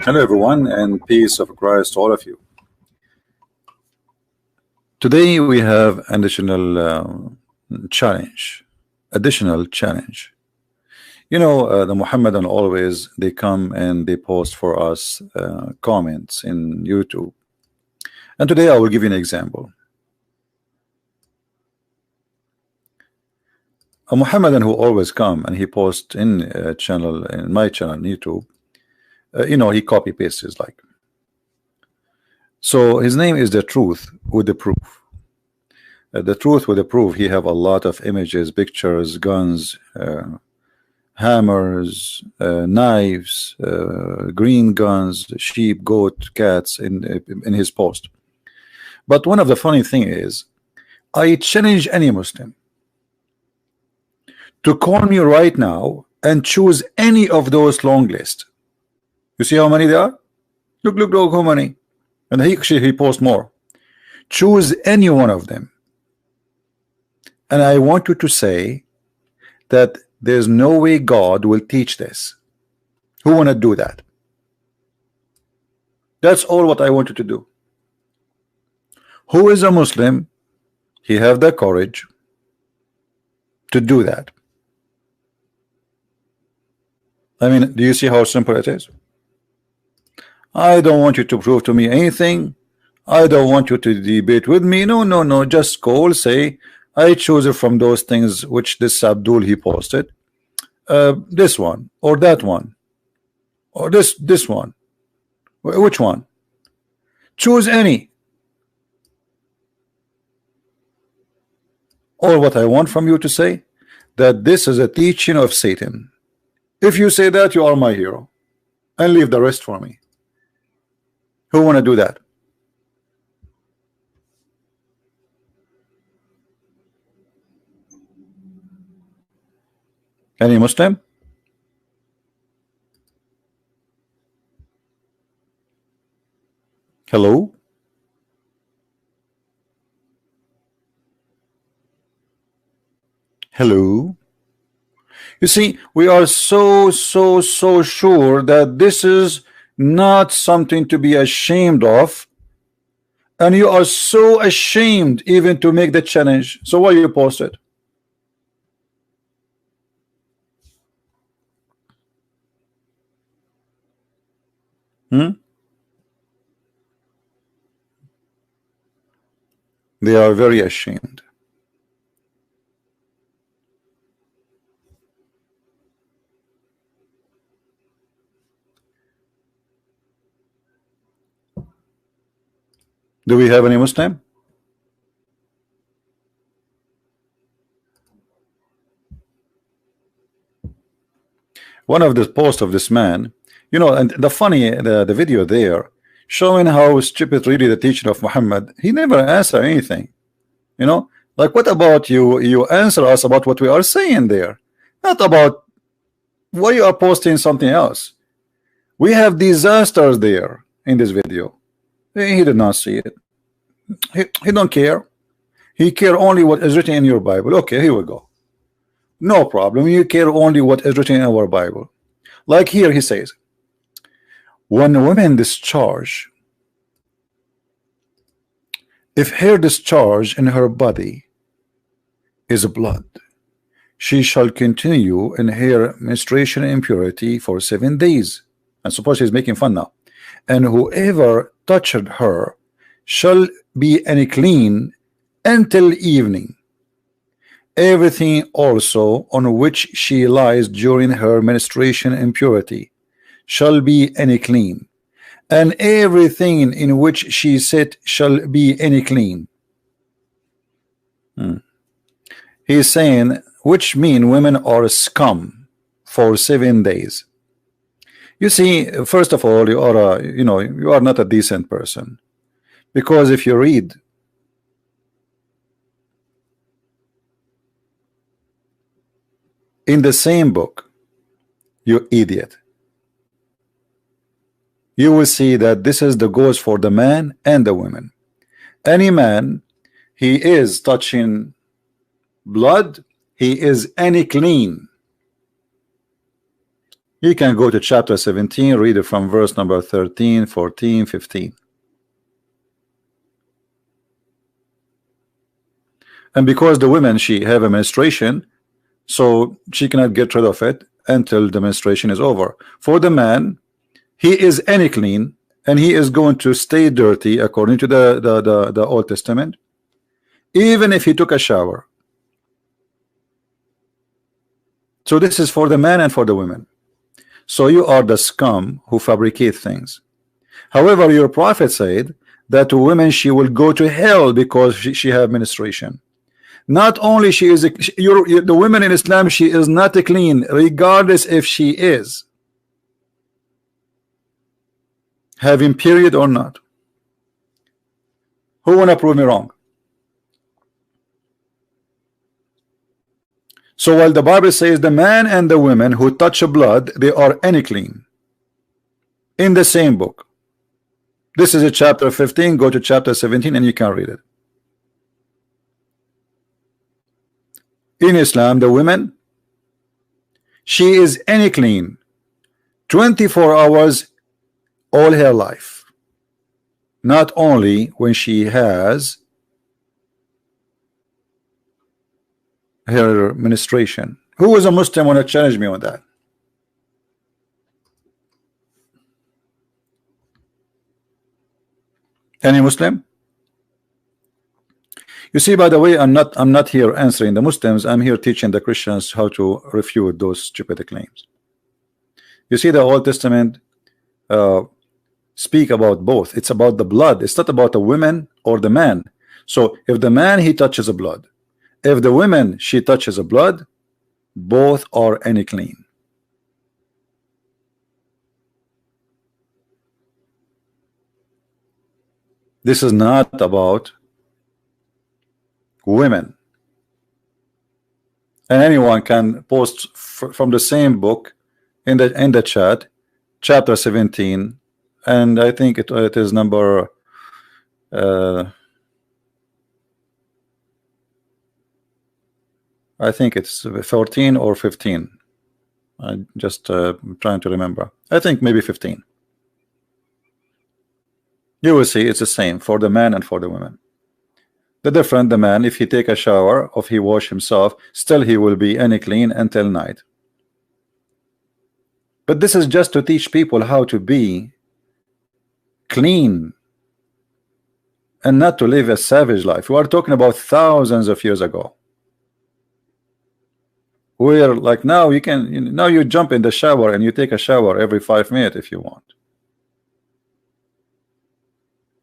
Hello, everyone, and peace of Christ to all of you. Today we have challenge. Additional challenge. The Muhammadan always they come and they post for us comments in YouTube. And today I will give you an example. A Muhammadan who always come and he posts in my channel on YouTube. He copy pastes his like. So his name is The Truth with the Proof. The Truth with the Proof. He have a lot of images, pictures, guns, hammers, knives, green guns, sheep, goat, cats in his post. But one of the funny thing is, I challenge any Muslim to call me right now and choose any of those long lists. You see how many there are? Look how many. And he posts more. Choose any one of them. And I want you to say that there's no way God will teach this. Who want to do that? That's all what I want you to do. Who is a Muslim? He have the courage to do that. I mean, do you see how simple it is? I don't want you to prove to me anything. I don't want you to debate with me. No. Just call, say, I choose it from those things which this Abdul he posted. This one or that one or this one. Which one? Choose any. All what I want from you to say that this is a teaching of Satan. If you say that, you are my hero, and leave the rest for me. Who want to do that? Any Muslim? Hello? Hello? You see, we are so sure that this is not something to be ashamed of, and you are so ashamed even to make the challenge. So why you post it? They are very ashamed. Do we have any Muslim? One of the posts of this man, and the video there showing how stupid really the teaching of Muhammad. He never answer anything. Like, what about you answer us about what we are saying there, not about why you are posting something else. We have disasters there in this video. He did not see it. He don't care. He care only what is written in your Bible. Okay, here we go. No problem. You care only what is written in our Bible. Like here he says, when a woman discharge, if her discharge in her body is blood, she shall continue in her menstruation impurity for 7 days. And suppose he's making fun now. And whoever touched her shall be unclean until evening. Everything also on which she lies during her menstruation impurity shall be unclean, and everything in which she sit shall be unclean. He's saying, which mean women are scum for 7 days. You see, first of all, you are not a decent person, because if you read in the same book, you idiot, you will see that this is the goes for the man and the women. Any man, he is touching blood, he is unclean. You can go to chapter 17, read it from verse number 13, 14, 15. And because the women, she have a menstruation, so she cannot get rid of it until the menstruation is over. For the man, he is any clean, and he is going to stay dirty according to the Old Testament, even if he took a shower. So this is for the man and for the women. So you are the scum who fabricate things. However, your prophet said that to women she will go to hell because she have menstruation. Not only she is the women in Islam, she is not clean regardless if she is having period or not. Who wanna prove me wrong? So while the Bible says the man and the women who touch blood, they are any clean. In the same book. This is a chapter 15, go to chapter 17 and you can read it. In Islam, the women, she is any clean 24 hours all her life, not only when she has her menstruation. Who is a Muslim want to challenge me on that? Any Muslim? You see, by the way, I'm not here answering the Muslims. I'm here teaching the Christians how to refute those stupid claims. You see, the Old Testament speak about both. It's about the blood. It's not about the women or the man. So if the man, he touches a blood, if the woman, she touches a blood, both are any clean. This is not about women. And anyone can post from the same book in the chat, chapter 17, and I think it is number I think it's 14 or 15. I just trying to remember. I think maybe 15. You will see it's the same for the man and for the women. The different, the man, if he take a shower, if he wash himself, still he will be any clean until night. But this is just to teach people how to be clean and not to live a savage life. We are talking about thousands of years ago, where like now you can, now you jump in the shower and you take a shower every 5 minutes if you want.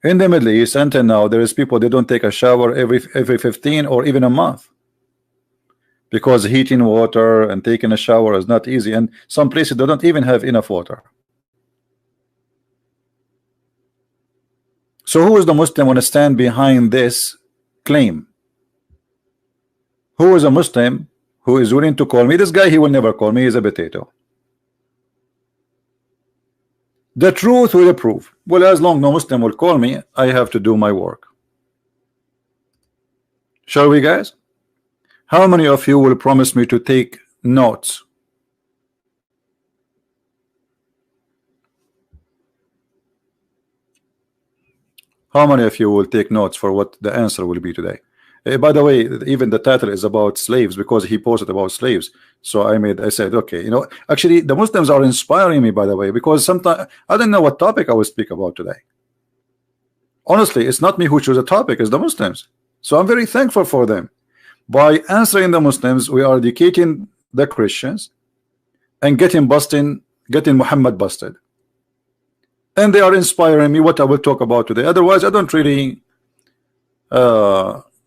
In the Middle East until now, there is people they don't take a shower every 15 or even a month, because heating water and taking a shower is not easy, and some places they don't even have enough water. So who is the Muslim want to stand behind this claim? Who is a Muslim who is willing to call me? This guy, he will never call me, he's a potato. The truth will prove. Well, as long no Muslim will call me, I have to do my work. Shall we, guys? How many of you will promise me to take notes? How many of you will take notes for what the answer will be today? By the way, even the title is about slaves because he posted about slaves. So I said, okay, you know, actually the Muslims are inspiring me, by the way, because sometimes I don't know what topic I will speak about today. Honestly, it's not me who chose a topic, it's the Muslims. So I'm very thankful for them. By answering the Muslims, we are educating the Christians and getting Muhammad busted. And they are inspiring me what I will talk about today. Otherwise, I don't really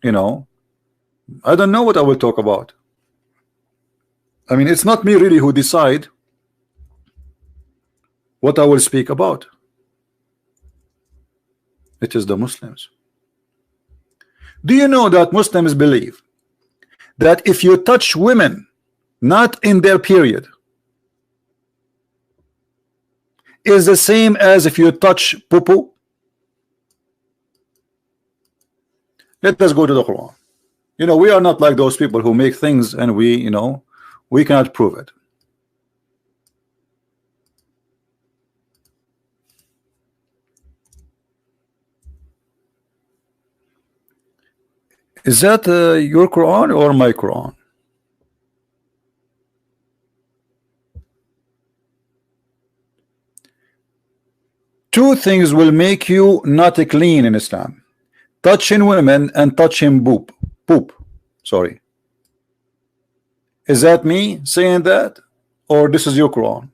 you know, I don't know what I will talk about. I mean, it's not me really who decide what I will speak about. It is the Muslims. Do you know that Muslims believe that if you touch women not in their period is the same as if you touch poo-poo? Let us go to the Quran. You know, we are not like those people who make things and we, you know, we cannot prove it. Is that your Quran or my Quran? Two things will make you not clean in Islam: touching women and touching poop. Sorry. Is that me saying that, or this is your Quran?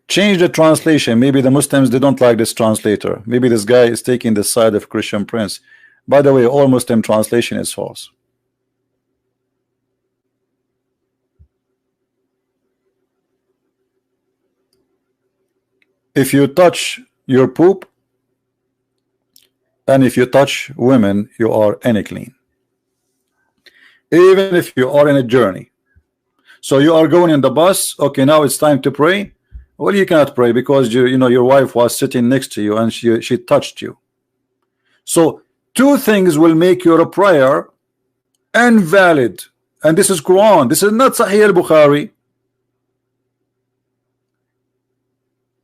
Change the translation. Maybe the Muslims, they don't like this translator. Maybe this guy is taking the side of Christian Prince. By the way, all Muslim translation is false. If you touch your poop and if you touch women, you are unclean. Even if you are in a journey. So you are going in the bus. Okay, now it's time to pray. Well, you cannot pray because you know your wife was sitting next to you and she touched you. So two things will make your prayer invalid, and this is Quran. This is not Sahih al-Bukhari.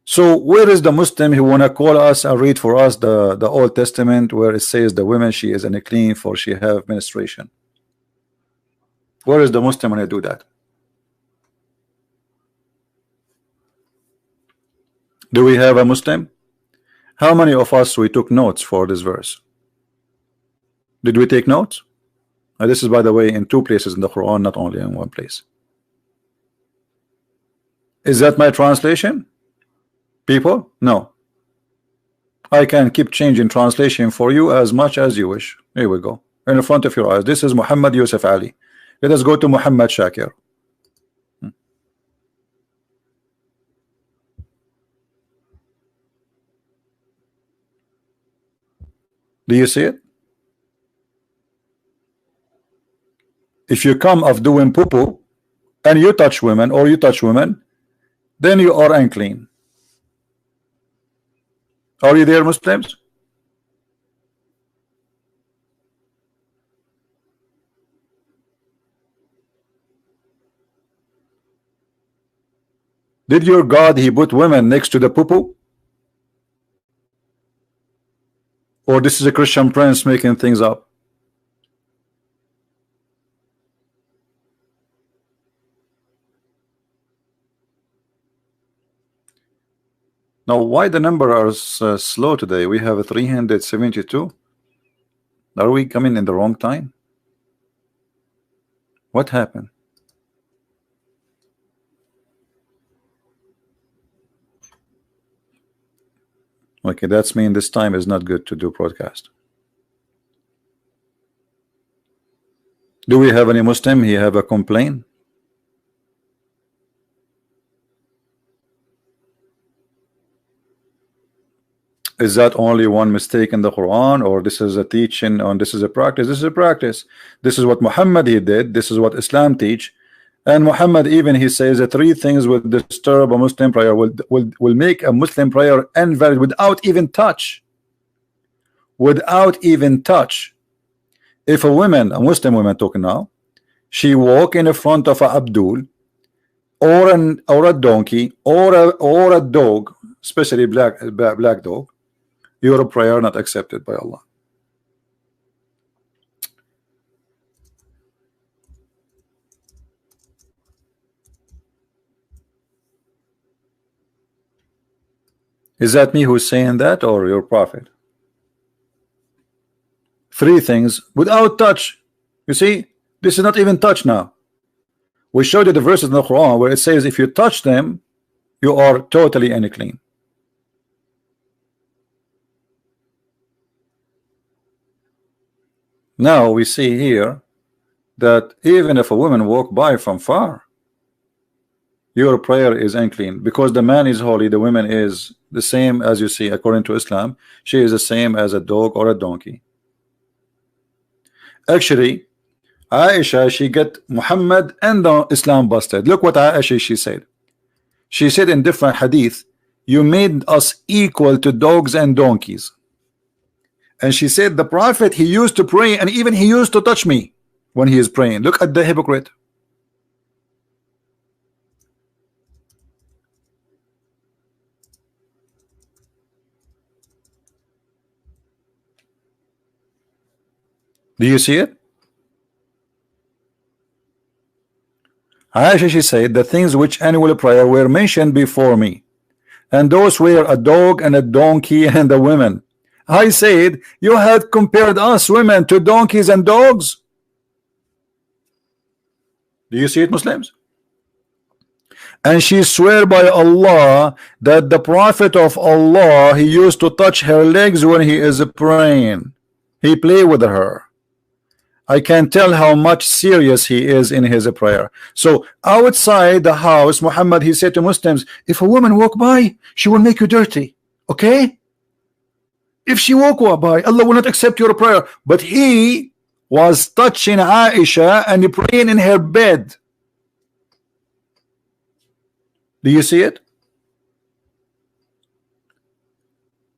So where is the Muslim who wanna call us and read for us the Old Testament where it says the woman she is unclean for she have menstruation? Where is the Muslim when I do that? Do we have a Muslim? How many of us we took notes for this verse? Did we take notes? This is, by the way, in two places in the Quran, not only in one place. Is that my translation? People? No. I can keep changing translation for you as much as you wish. Here we go. In front of your eyes. This is Muhammad Yusuf Ali. Let us go to Muhammad Shakir. Do you see it? If you come of doing poo-poo and you touch women or you touch women, then you are unclean. Are you there, Muslims? Did your God he put women next to the poo-poo? Or this is a Christian Prince making things up? Now, why the number are slow today? We have a 372. Are we coming in the wrong time? What happened? Okay, that's mean this time is not good to do broadcast. Do we have any Muslim? He have a complaint? Is that only one mistake in the Quran, or this is a teaching, or this is a practice? This is a practice. This is what Muhammad he did. This is what Islam teach. And Muhammad even he says that three things will disturb a Muslim prayer, will make a Muslim prayer invalid without even touch. Without even touch. If a Muslim woman talking now, she walk in the front of a Abdul or a donkey or a dog, especially black dog, your prayer not accepted by Allah. Is that me who's saying that, or your prophet? Three things without touch. You see, this is not even touch now. We showed you the verses in the Quran where it says if you touch them, you are totally unclean. Now we see here that even if a woman walk by from far, your prayer is unclean, because the man is holy, the woman is the same as you see according to Islam. She is the same as a dog or a donkey. Actually, Aisha, she get Muhammad and the Islam busted. Look what Aisha she said. She said in different hadith, you made us equal to dogs and donkeys. And she said the prophet he used to pray, and even he used to touch me when he is praying. Look at the hypocrite. Do you see it? Aisha, she said, the things which annual prayer were mentioned before me, and those were a dog and a donkey and a woman. I said, you had compared us women to donkeys and dogs. Do you see it, Muslims? And she swear by Allah that the Prophet of Allah, he used to touch her legs when he is praying. He play with her. I can tell how much serious he is in his prayer. So outside the house, Muhammad, he said to Muslims, if a woman walk by, she will make you dirty. Okay? If she walk by, Allah will not accept your prayer. But he was touching Aisha and praying in her bed. Do you see it?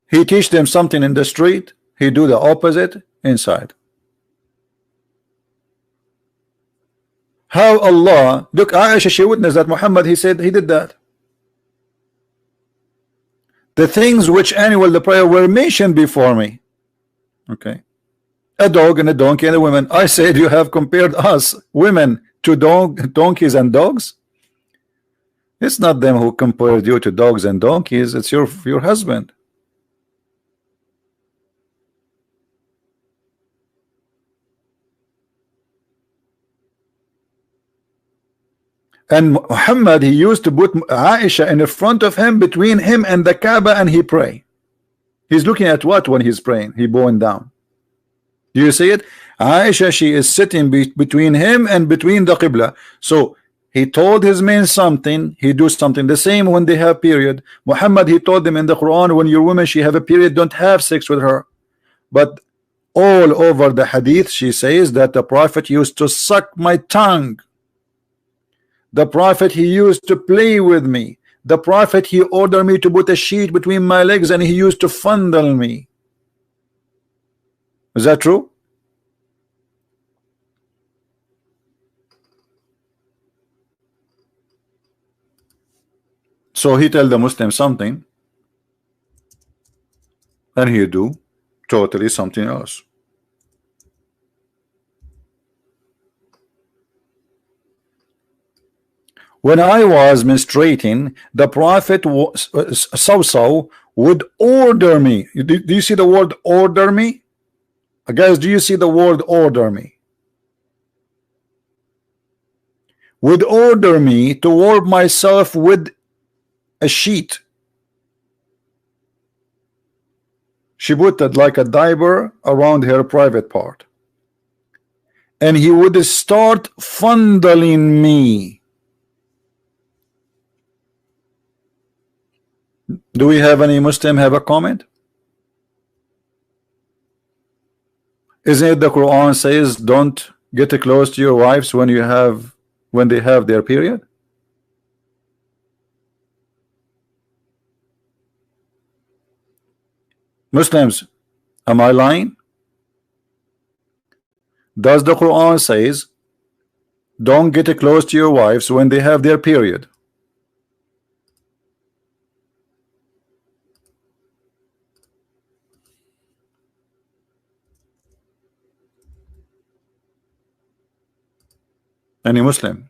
He teach them something in the street, he do the opposite inside. How Allah, look, Aisha, she witnessed that Muhammad, he said he did that. The things which annual the prayer were mentioned before me. Okay. A dog and a donkey and a woman. I said you have compared us women to donkeys and dogs. It's not them who compared you to dogs and donkeys, it's your husband. And Muhammad, he used to put Aisha in the front of him, between him and the Kaaba, and he pray. He's looking at what when he's praying? He bowing down. Do you see it? Aisha, she is sitting between him and between the Qibla. So he told his men something, he do something. The same when they have period. Muhammad, he told them in the Quran, when your woman she have a period, don't have sex with her. But all over the hadith, she says that the Prophet used to suck my tongue. The Prophet, he used to play with me. The Prophet, he ordered me to put a sheet between my legs, and he used to fondle me. Is that true? So he tell the Muslim something, and he do totally something else. When I was menstruating, the Prophet Sawsaw would order me. Do you see the word order me? Guys, do you see the word order me? Would order me to warm myself with a sheet. She put it like a diaper around her private part. And he would start fondling me. Do we have any Muslim have a comment? Isn't it the Quran says don't get close to your wives when they have their period? Muslims, am I lying? Does the Quran says don't get close to your wives when they have their period? Any Muslim?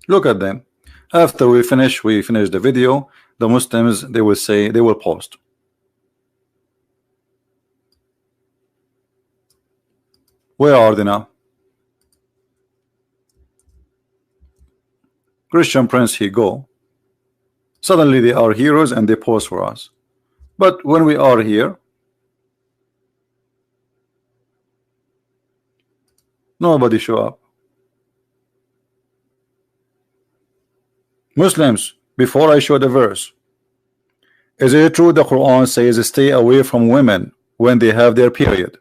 Look at them. After we finish the video. The Muslims, they will say, they will post. Where are they now? Christian Prince, he go. Suddenly they are heroes and they post for us. But when we are here, nobody show up. Muslims, before I show the verse, is it true the Quran says stay away from women when they have their period?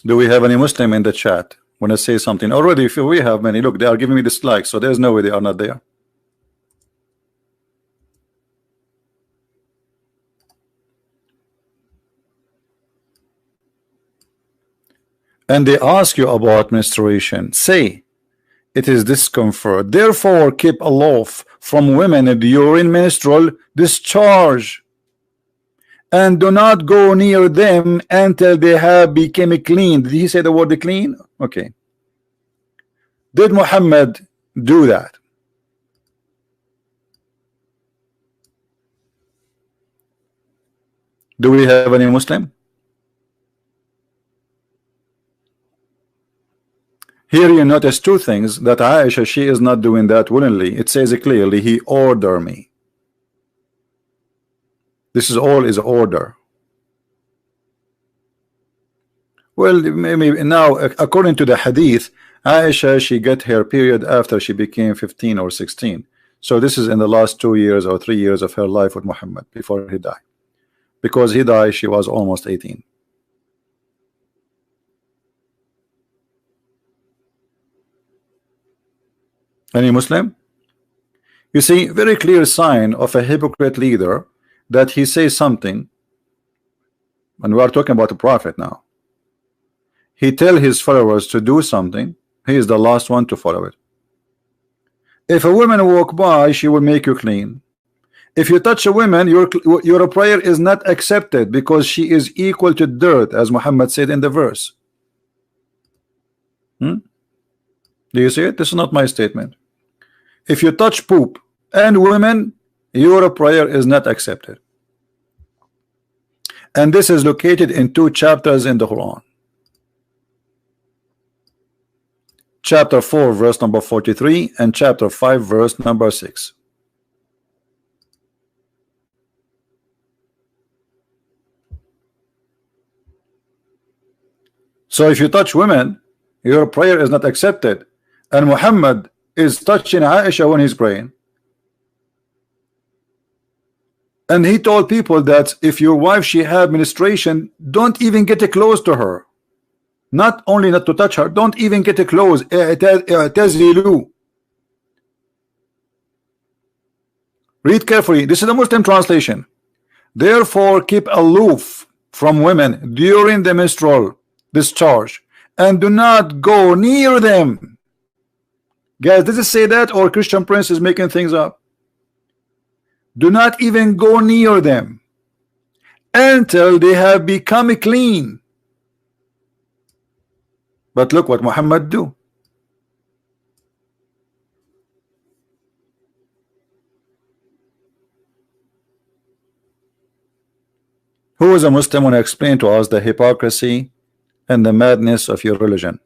Do we have any Muslim in the chat when I say something? Already, if we have many, look, they are giving me dislikes, so there's no way they are not there. And they ask you about menstruation. Say, it is discomfort. Therefore, keep aloof from women during menstrual discharge, and do not go near them until they have become clean. Did he say the word clean? Okay. Did Muhammad do that? Do we have any Muslim? Here you notice two things, that Aisha, she is not doing that willingly. It says clearly, he ordered me. This is all is order. Well, maybe now, according to the hadith, Aisha, she got her period after she became 15 or 16. So this is in the last 2 years or 3 years of her life with Muhammad before he died. Because he died, she was almost 18. Any Muslim? You see, very clear sign of a hypocrite leader that he says something, and we are talking about the prophet now. He tell his followers to do something, he is the last one to follow it. If a woman walk by, she will make you clean. If you touch a woman, your prayer is not accepted because she is equal to dirt, as Muhammad said in the verse. Do you see it? This is not my statement. If you touch poop and women, your prayer is not accepted. And this is located in 2 chapters in the Quran. Chapter 4 verse number 43 and chapter 5 verse number 6. So if you touch women, your prayer is not accepted, and Muhammad is touching Aisha when he's praying, and he told people that if your wife she had menstruation, don't even get close to her. Not only not to touch her, don't even get close. Read carefully. This is the Muslim translation. Therefore, keep aloof from women during the menstrual discharge, and do not go near them. Guys, does it say that, or Christian Prince is making things up? Do not even go near them until they have become clean. But look what Muhammad do. Who is a Muslim when I explain to us the hypocrisy and the madness of your religion?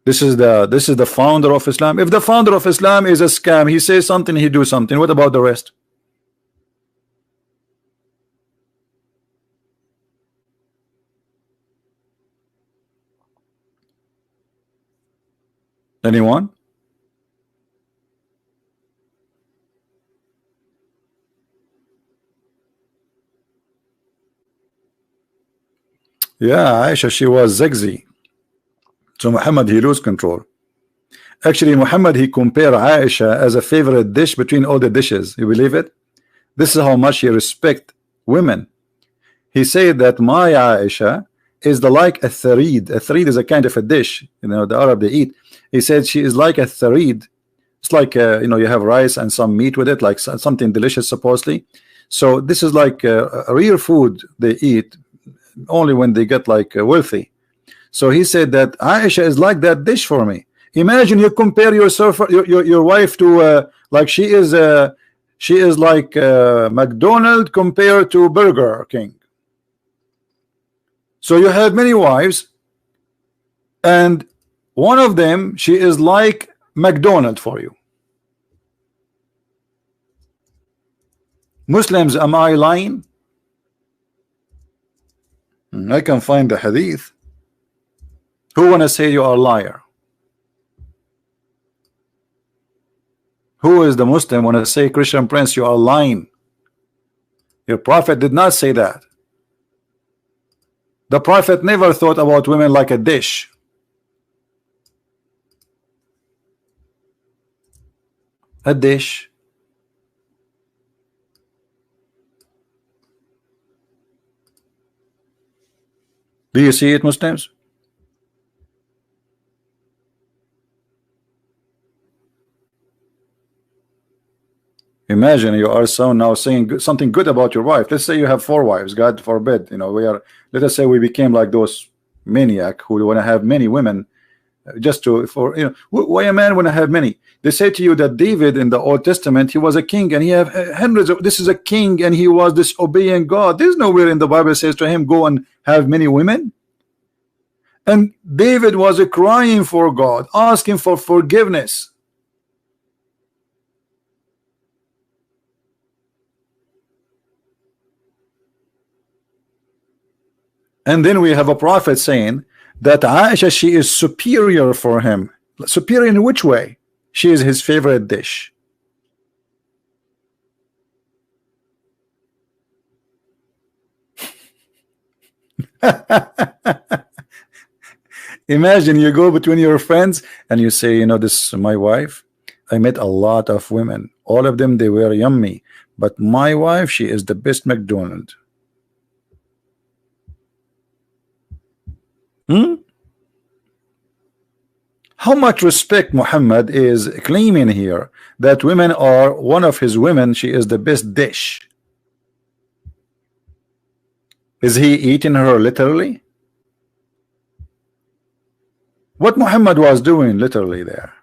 This is the founder of Islam. If the founder of Islam is a scam, he says something, he do something. What about the rest? Anyone? Yeah, Aisha, she was zigzag. So Muhammad, he lose control. Actually, Muhammad, he compared Aisha as a favorite dish between all the dishes. You believe it? This is how much he respect women. He said that my Aisha is like a tharid. A tharid is a kind of a dish, you know, the Arab they eat. He said she is like a tharid. It's like you know, you have rice and some meat with it, like something delicious supposedly. So this is like a real food they eat only when they get like wealthy. So he said that Aisha is like that dish for me. Imagine you compare yourself, your wife to like she is like McDonald's compared to Burger King. So you have many wives, and one of them, she is like McDonald's for you. Muslims, am I lying? I can find the hadith. Who wanna say you are a liar? Who is the Muslim wanna say, Christian Prince, you are lying? Your prophet did not say that. The prophet never thought about women like a dish. A dish. Do you see it, Muslims? Imagine you are so now saying something good about your wife. Let's say you have 4 wives, God forbid. You know, we are. Let us say we became like those maniac who want to have many women, just to for you know. Why a man want to have many? They say to you that David in the Old Testament, he was a king and he have hundreds of. This is a king and he was disobeying God. There's nowhere in the Bible says to him go and have many women. And David was crying for God, asking for forgiveness. And then we have a prophet saying that Aisha, she is superior for him. Superior in which way? She is his favorite dish. Imagine you go between your friends and you say, you know, this is my wife. I met a lot of women. All of them, they were yummy. But my wife, she is the best McDonald's. How much respect Muhammad is claiming here that women are one of his women, she is the best dish. Is he eating her literally? What Muhammad was doing literally there.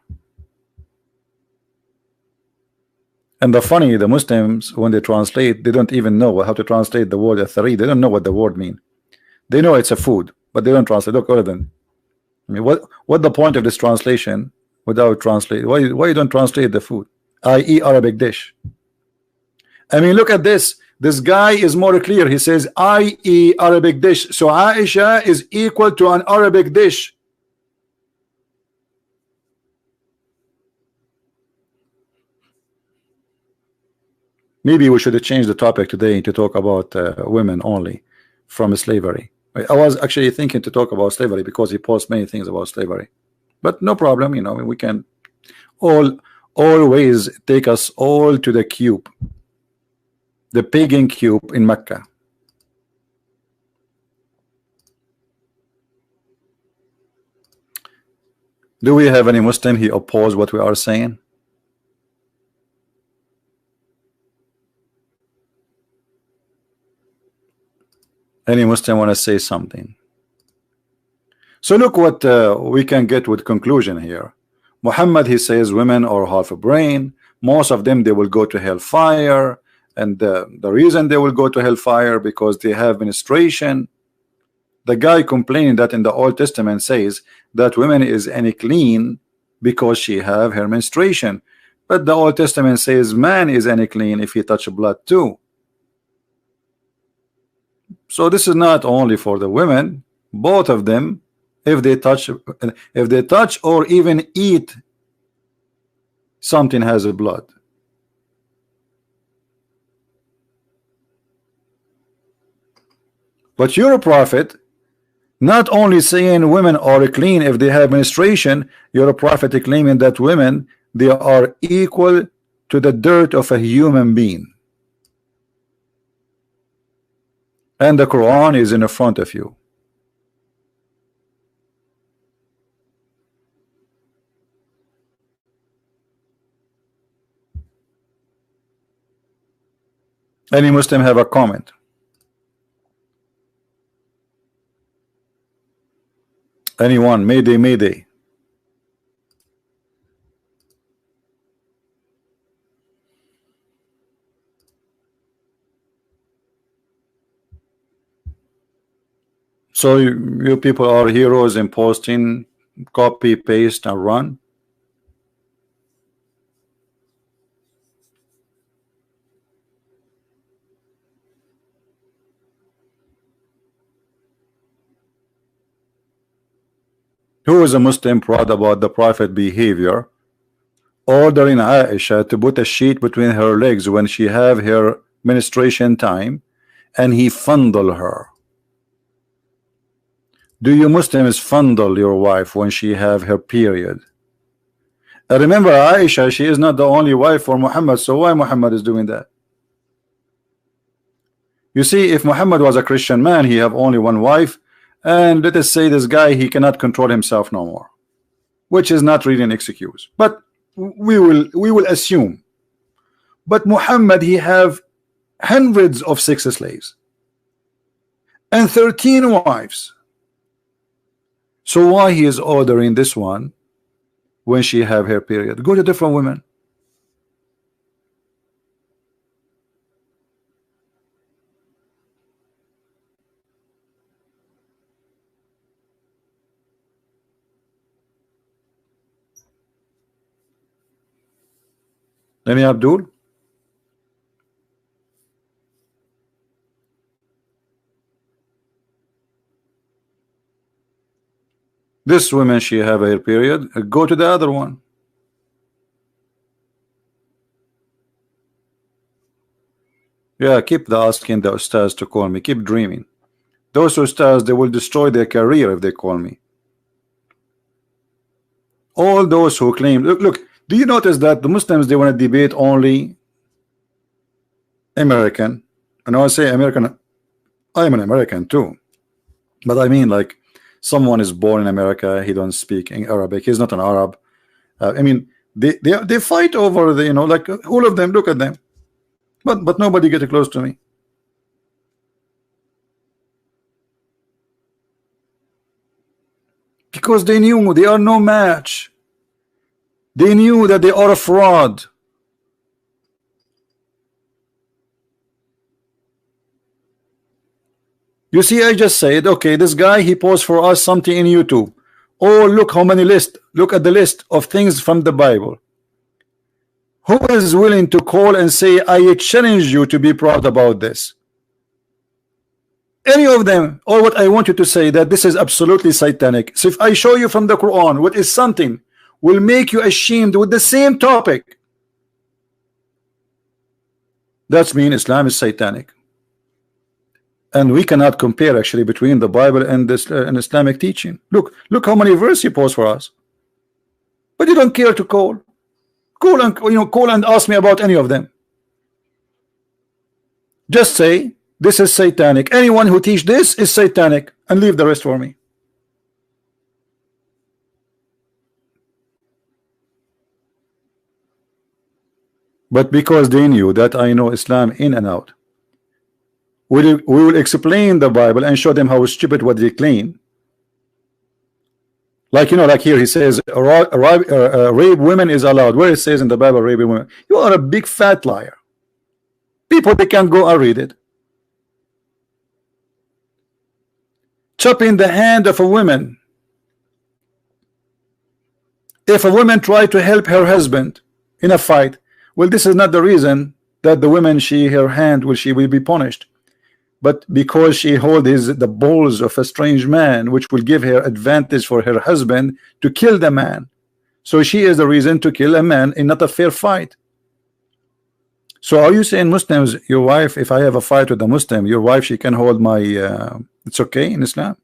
And the funny, the Muslims, when they translate, they don't even know how to translate the word athari. They don't know what the word mean. They know it's a food, but they don't translate. Look, other than I mean, what the point of this translation without translate? Why you don't translate the food, i.e. Arabic dish? I mean, look at this. This guy is more clear. He says i.e. Arabic dish. So Aisha is equal to an Arabic dish. Maybe we should change the topic today to talk about women only from slavery. I was actually thinking to talk about slavery because he posts many things about slavery, but no problem. You know, we can always take us all to the cube, the pagan cube in Mecca. Do we have any Muslim he oppose what we are saying? Any Muslim want to say something? So look what we can get with conclusion here. Muhammad, he says women are half a brain. Most of them, they will go to hellfire. And the reason they will go to hellfire because they have menstruation. The guy complaining that in the Old Testament says that women is unclean because she have her menstruation. But the Old Testament says man is unclean if he touch blood too. So this is not only for the women, both of them, if they touch or even eat something has a blood. But your prophet not only saying women are clean if they have menstruation, your prophet claiming that women, they are equal to the dirt of a human being. And the Quran is in front of you. Any Muslim have a comment? Anyone? Mayday, mayday. So you people are heroes in posting, copy, paste, and run. Who is a Muslim proud about the Prophet behavior, ordering Aisha to put a sheet between her legs when she have her menstruation time, and he fondle her? Do you Muslims fondle your wife when she have her period? And remember, Aisha, she is not the only wife for Muhammad, so why Muhammad is doing that? You see, if Muhammad was a Christian man, he have only one wife, and let us say this guy, he cannot control himself no more, which is not really an excuse, but we will assume. But Muhammad, he have hundreds of sex slaves and 13 wives. So why he is ordering this one when she have her period? Go to different women. Any Abdul? This woman, she have her period. Go to the other one. Yeah, keep asking the ustaz to call me. Keep dreaming. Those ustaz, they will destroy their career if they call me. All those who claim, look, do you notice that the Muslims, they want to debate only American? And I say American, I am an American too, but I mean, like, someone is born in America, he don't speak in Arabic, he's not an Arab. I mean, they fight over the, like all of them. Look at them, but nobody get close to me. Because they knew they are no match. They knew that they are a fraud. You see, I just said, okay, this guy, he posts for us something in YouTube. Oh, look how many lists. Look at the list of things from the Bible. Who is willing to call and say, I challenge you to be proud about this? Any of them, or what I want you to say that this is absolutely satanic. So if I show you from the Quran what is something will make you ashamed with the same topic, that's mean Islam is satanic. And we cannot compare actually between the Bible and this and Islamic teaching. Look how many verses he posts for us. But you don't care to call and ask me about any of them. Just say this is satanic. Anyone who teach this is satanic, and leave the rest for me. But because they knew that I know Islam in and out, we will explain the Bible and show them how stupid what they claim. Like, like here he says rape women is allowed. Where it says in the Bible rape women? You are a big fat liar. People, they can't go and read it. Chopping the hand of a woman. If a woman try to help her husband in a fight, well, this is not the reason that the woman, her hand will be punished, but because she holds the balls of a strange man, which will give her advantage for her husband to kill the man. So she is the reason to kill a man in not a fair fight. So are you saying Muslims, your wife, if I have a fight with a Muslim, your wife, she can hold my it's okay in Islam?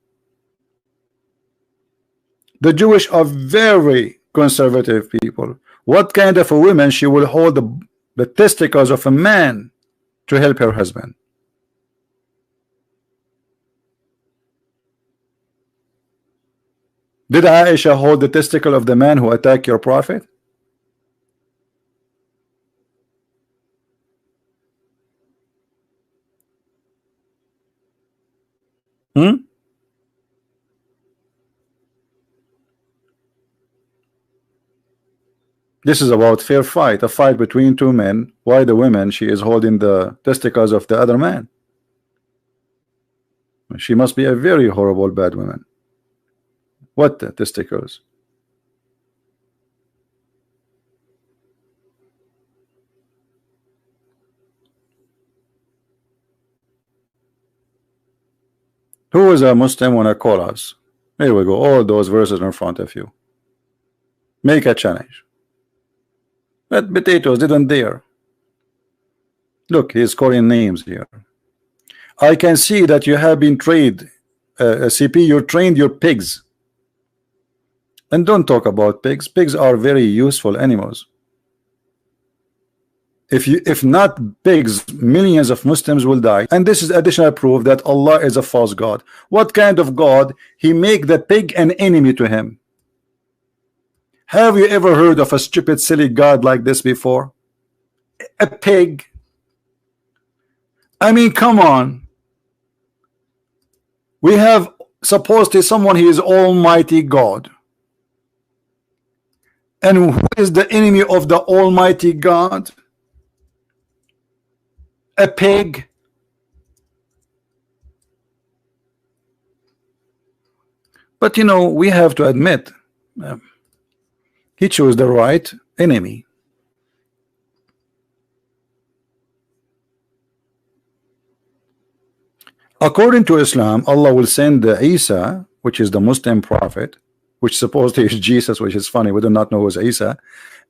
The Jewish are very conservative people. What kind of a woman she will hold the testicles of a man to help her husband? Did Aisha hold the testicle of the man who attacked your prophet? This is about fair fight, a fight between two men. Why the woman, she is holding the testicles of the other man? She must be a very horrible bad woman. What the testicles? Who is a Muslim when I call us? Here we go. All those verses in front of you. Make a challenge. But potatoes didn't dare. Look, he's calling names here. I can see that you have been trained, CP. You trained your pigs. And don't talk about pigs. Pigs are very useful animals. If not pigs, millions of Muslims will die. And this is additional proof that Allah is a false God. What kind of God? He make the pig an enemy to him. Have you ever heard of a stupid silly God like this before? A pig. I mean, come on. We have supposedly someone, he is Almighty God. And who is the enemy of the Almighty God? A pig. But you know, we have to admit, he chose the right enemy. According to Islam, Allah will send Isa, which is the Muslim prophet, which supposedly is Jesus, which is funny, we do not know who's Isa,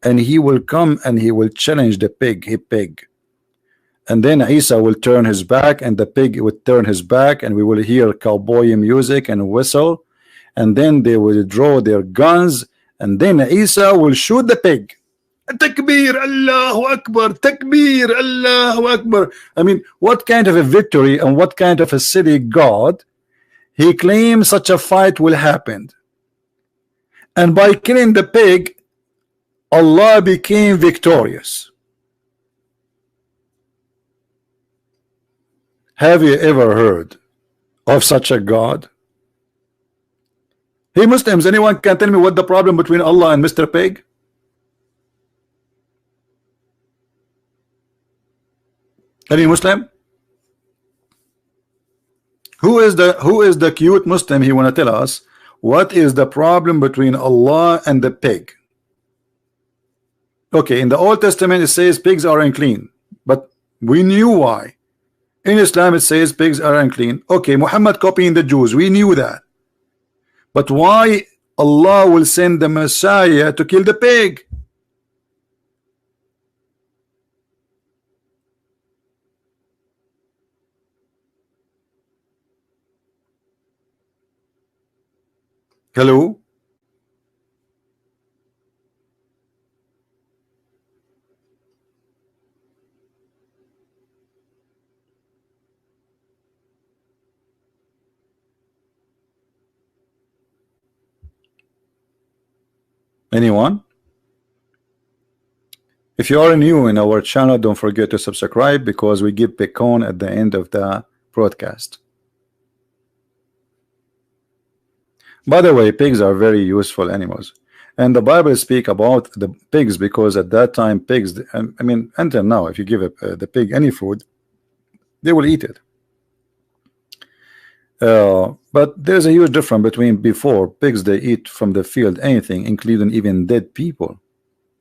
and he will come and he will challenge the pig, and then Isa will turn his back and the pig would turn his back, and we will hear cowboy music and whistle, and then they will draw their guns, and then Isa will shoot the pig. Takbir, Allahu Akbar, Takbir, Allahu Akbar. I mean, what kind of a victory and what kind of a silly God he claims such a fight will happen? And by killing the pig, Allah became victorious. Have you ever heard of such a God? Hey Muslims, anyone can tell me what the problem between Allah and Mr. Pig? Any Muslim? Who is the cute Muslim he want to tell us what is the problem between Allah and the pig? Okay, in the Old Testament it says pigs are unclean, but we knew why. In Islam it says pigs are unclean. Okay, Muhammad copying the Jews, we knew that. But why Allah will send the Messiah to kill the pig? Hello? Anyone? If you are new in our channel, don't forget to subscribe because we give Bitcoin at the end of the broadcast. By the way, pigs are very useful animals, and the Bible speak about the pigs because at that time pigs, I mean until now, if you give the pig any food, they will eat it. But there's a huge difference between before. Pigs, they eat from the field anything, including even dead people,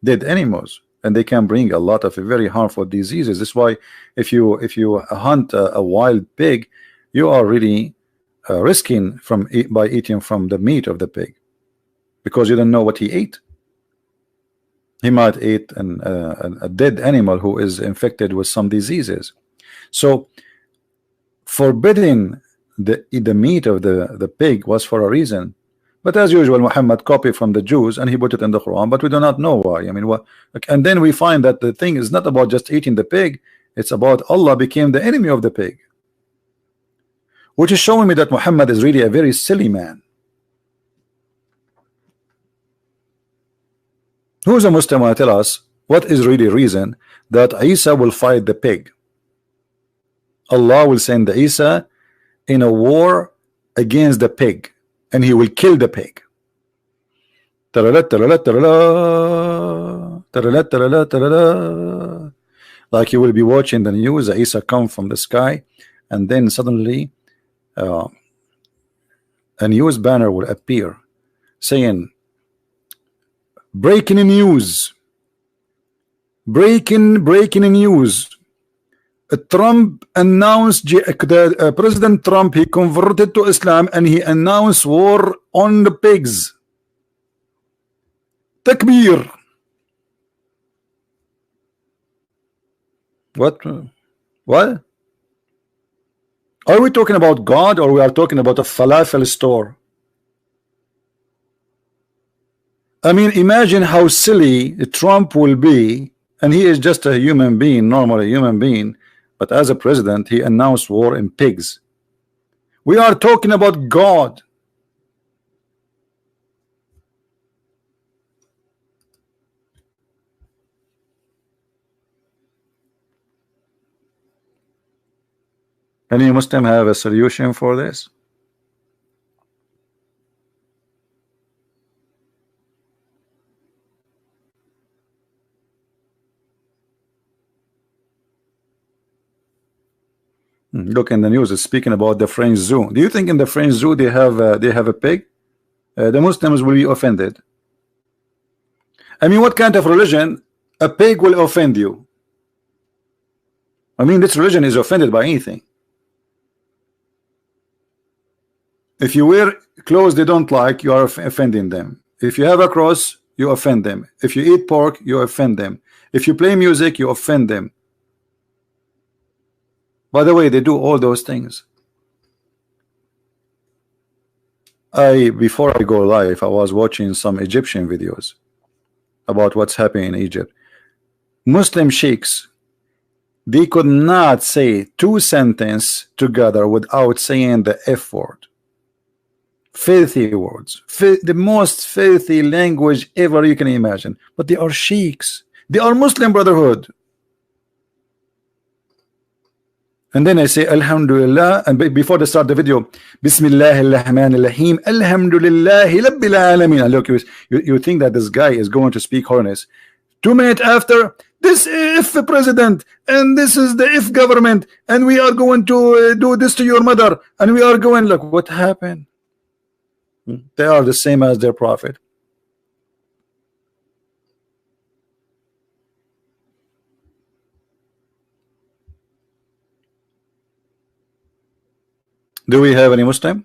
dead animals, and they can bring a lot of very harmful diseases. That's why if you hunt a wild pig, you are really risking by eating from the meat of the pig, because you don't know what he ate. He might eat a dead animal who is infected with some diseases. So forbidding the meat of the pig was for a reason. But as usual, Muhammad copied from the Jews and he put it in the Quran, but we do not know why. I mean, what? And then we find that the thing is not about just eating the pig, it's about Allah became the enemy of the pig, which is showing me that Muhammad is really a very silly man. Who is a Muslim want to tell us what is really reason that Isa will fight the pig? Allah will send Isa in a war against the pig, and he will kill the pig. Like you will be watching the news, Isa come from the sky, and then suddenly a news banner will appear saying, breaking news, breaking news, Trump announced President Trump, he converted to Islam and he announced war on the pigs. Takbir. What are we talking about? God, or we are talking about a falafel store? I mean, imagine how silly Trump will be, and he is just a human being, normally a human being, but as a president he announced war in pigs. We are talking about God. Any Muslim have a solution for this? Look in the news, it's speaking about the French zoo. Do you think in the French zoo they have a pig? The Muslims will be offended. I mean, what kind of religion a pig will offend you? I mean, this religion is offended by anything. If you wear clothes they don't like, you are offending them. If you have a cross, you offend them. If you eat pork, you offend them. If you play music, you offend them. By the way, they do all those things. Before I go live, I was watching some Egyptian videos about what's happening in Egypt. Muslim sheikhs, they could not say two sentences together without saying the F word. Filthy words, the most filthy language ever you can imagine. But they are sheikhs, they are Muslim Brotherhood. And then I say Alhamdulillah, and before they start the video, Bismillah ar-Rahman ar-Rahim, Alhamdulillah Rabbil Alamin. And look, you think that this guy is going to speak holiness. 2 minutes after, this if president, and this is the if government, and we are going to do this to your mother, and we are going, look what happened. They are the same as their prophet. Do we have any Muslim?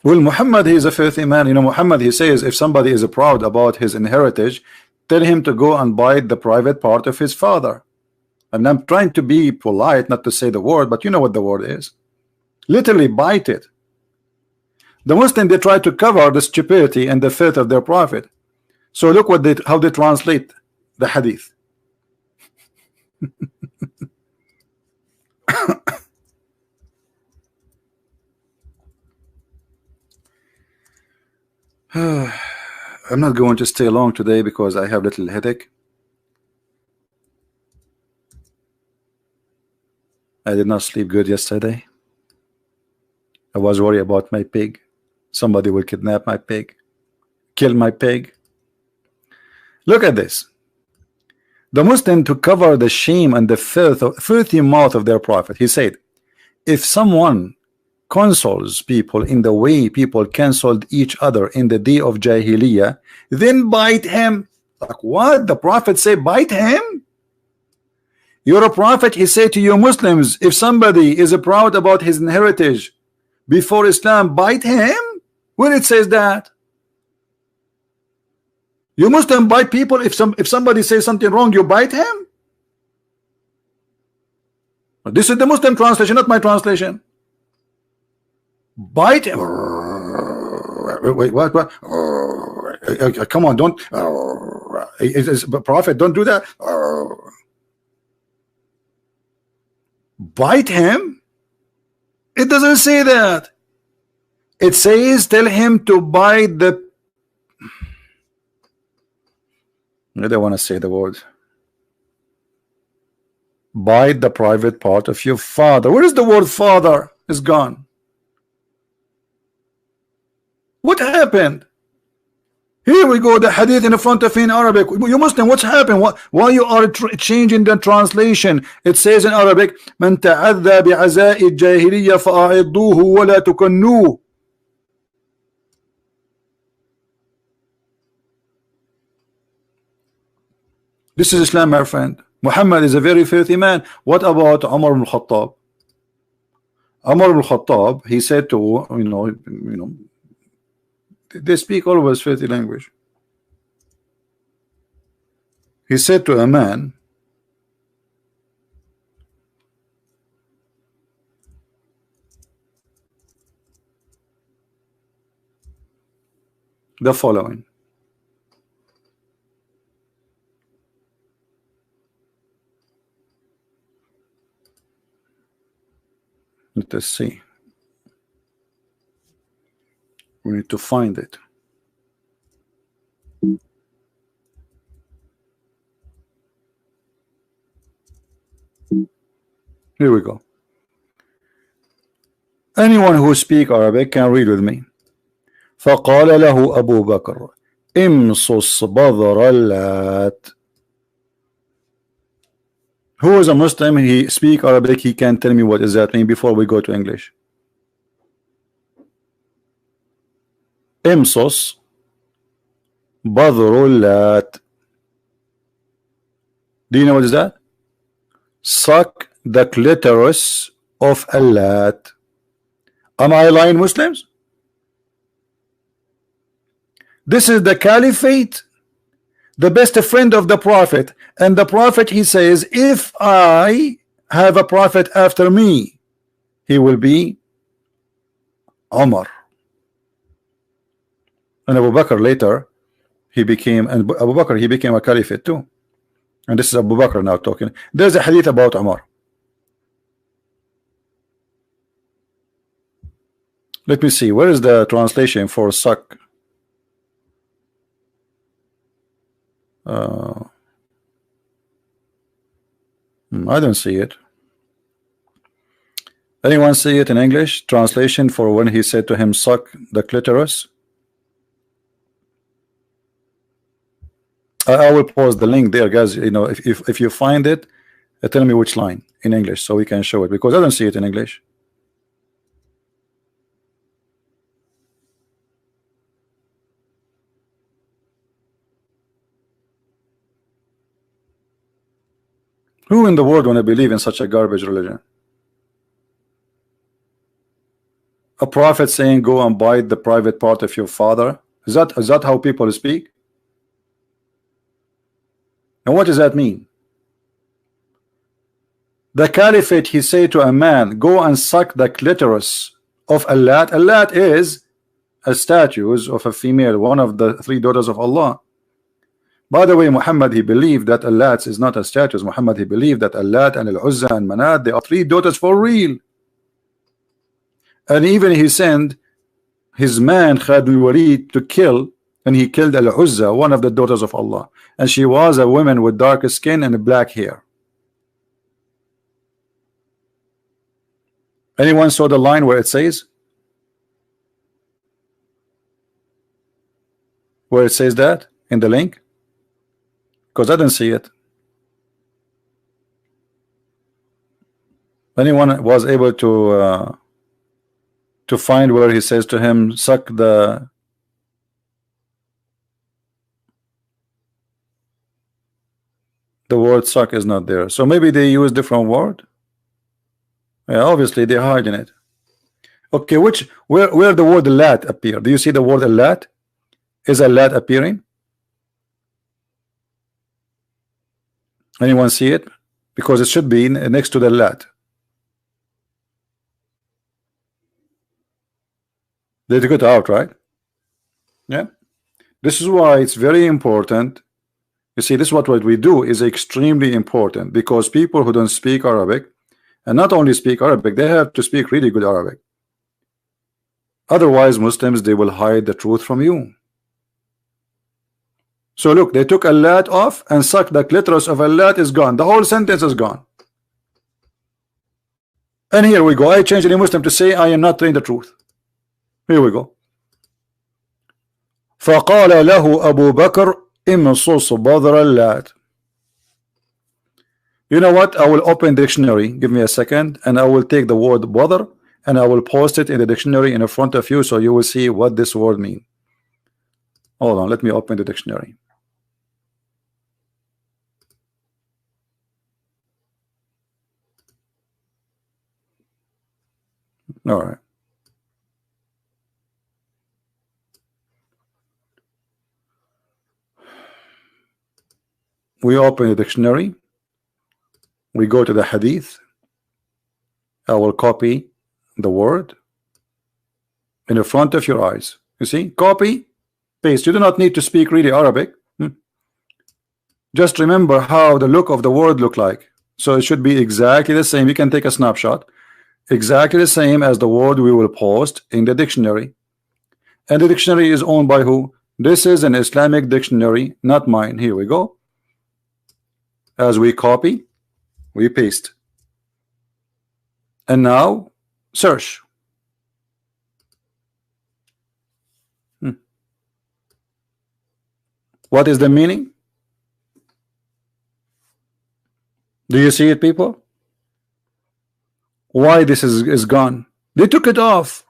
Well, Muhammad, he is a filthy man. You know, Muhammad, he says if somebody is proud about his inheritance, tell him to go and bite the private part of his father. And I'm trying to be polite, not to say the word, but you know what the word is. Literally bite it. The Muslim, they try to cover the stupidity and the filth of their prophet. So look what how they translate the hadith. I'm not going to stay long today because I have a little headache. I did not sleep good yesterday. I was worried about my pig. Somebody will kidnap my pig, kill my pig. Look at this. The Muslim, to cover the shame and the filthy mouth of their prophet, he said, if someone consoles people in the way people canceled each other in the day of Jahiliyyah, then bite him. Like what? The prophet say bite him? You're a prophet. He said to you Muslims, if somebody is proud about his heritage before Islam, bite him? When it says that? You Muslim bite people. If somebody says something wrong, you bite him? This is the Muslim translation, not my translation. Bite him. Wait, what? Come on, don't. Prophet, don't do that. Bite him? It doesn't say that. It says tell him to bite the. I don't want to say the word. Bite the private part of your father. Where is the word father? It's gone. What happened? Here we go, the hadith in front of in Arabic. You Muslim, what's happened? Why you are changing the translation? It says in Arabic, "Man ta'adha bi'azai al-jahiliyya fa'a'idduhu wa la tukannuhu." This is Islam, my friend. Muhammad is a very filthy man. What about Umar ibn Khattab? Umar ibn Khattab, he said to you know, they speak always filthy language. He said to a man, the following. Let us see. We need to find it. Here we go. Anyone who speak Arabic can read with me. فقال له أبو بكر امصص بذر اللات. Who is a Muslim? He speak Arabic. He can tell me what does that mean before we go to English. امصص بذر اللات. Do you know what is that? Suck the clitoris of Allat. Am I lying, Muslims? This is the Caliphate, the best friend of the Prophet, and the Prophet, he says, if I have a prophet after me, he will be Umar. And Abu Bakr later, he became a Caliphate too. And this is Abu Bakr now talking. There's a hadith about Umar. Let me see, where is the translation for suck? I don't see it. Anyone see it in English? Translation for when he said to him, suck the clitoris? I will post the link there, guys. You know, if you find it, tell me which line in English so we can show it, because I don't see it in English. Who in the world want to believe in such a garbage religion? A prophet saying go and bite the private part of your father? Is that how people speak? And what does that mean? The Caliphate, he said to a man, go and suck the clitoris of Allat. Allat is a statue of a female, one of the 3 daughters of Allah. By the way, Muhammad, he believed that Allat is not a statue. Muhammad, he believed that Allat and Al-Uzza and Manat, they are 3 daughters for real. And even he sent his man Khalid bin Walid to kill, and he killed Al-Uzza, one of the daughters of Allah, and she was a woman with dark skin and black hair. Anyone saw the line where it says that in the link? Because I didn't see it. Anyone was able to find where he says to him, suck the word suck is not there. So maybe they use different word. Yeah, obviously they're hiding it. Okay, where the word lat appear? Do you see the word lat? Is a lat appearing? Anyone see it? Because it should be next to the lat. They took it out, right? Yeah. This is why it's very important. You see, this is what we do is extremely important, because people who don't speak Arabic, and not only speak Arabic, they have to speak really good Arabic. Otherwise, Muslims, they will hide the truth from you. So look, they took Allat off and sucked the clitoris of Allat is gone. The whole sentence is gone. And here we go. I change any Muslim to say I am not telling the truth. Here we go. فقال له أبو بكر امصص بذر اللات. You know what? I will open dictionary. Give me a second, and I will take the word bother and I will post it in the dictionary in front of you, so you will see what this word means. Hold on, let me open the dictionary. All right. We open the dictionary. We go to the hadith. I will copy the word in the front of your eyes. You see, copy, paste. You do not need to speak really Arabic. Just remember how the look of the word look like. So it should be exactly the same. You can take a snapshot. Exactly the same as the word we will post in the dictionary. And the dictionary is owned by who? This is an Islamic dictionary, not mine. Here we go. As we copy, we paste. And now search. What is the meaning? Do you see it, people? Why this is gone? They took it off.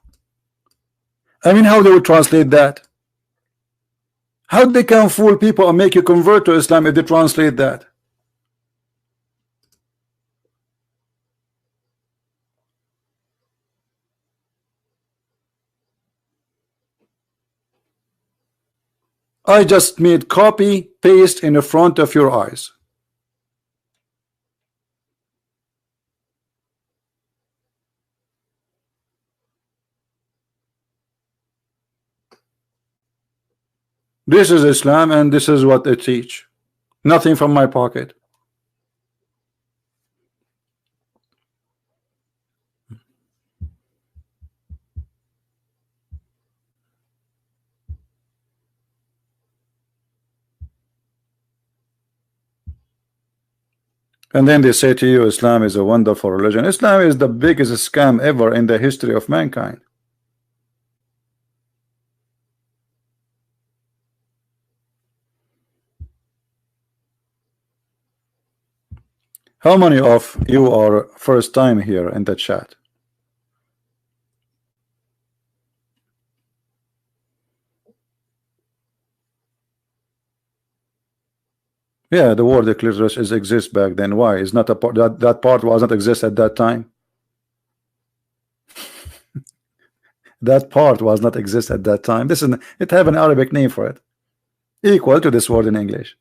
I mean, how they would translate that? How they can fool people and make you convert to Islam if they translate that? I just made copy paste in the front of your eyes. This is Islam and this is what they teach. Nothing from my pocket. And then they say to you Islam is a wonderful religion. Islam is the biggest scam ever in the history of mankind. How many of you are first time here in the chat? Yeah, the word clitoris is exists back then. Why? Is not a part that part was not exist at that time. That part was not exist at that time. This is it have an Arabic name for it, equal to this word in English.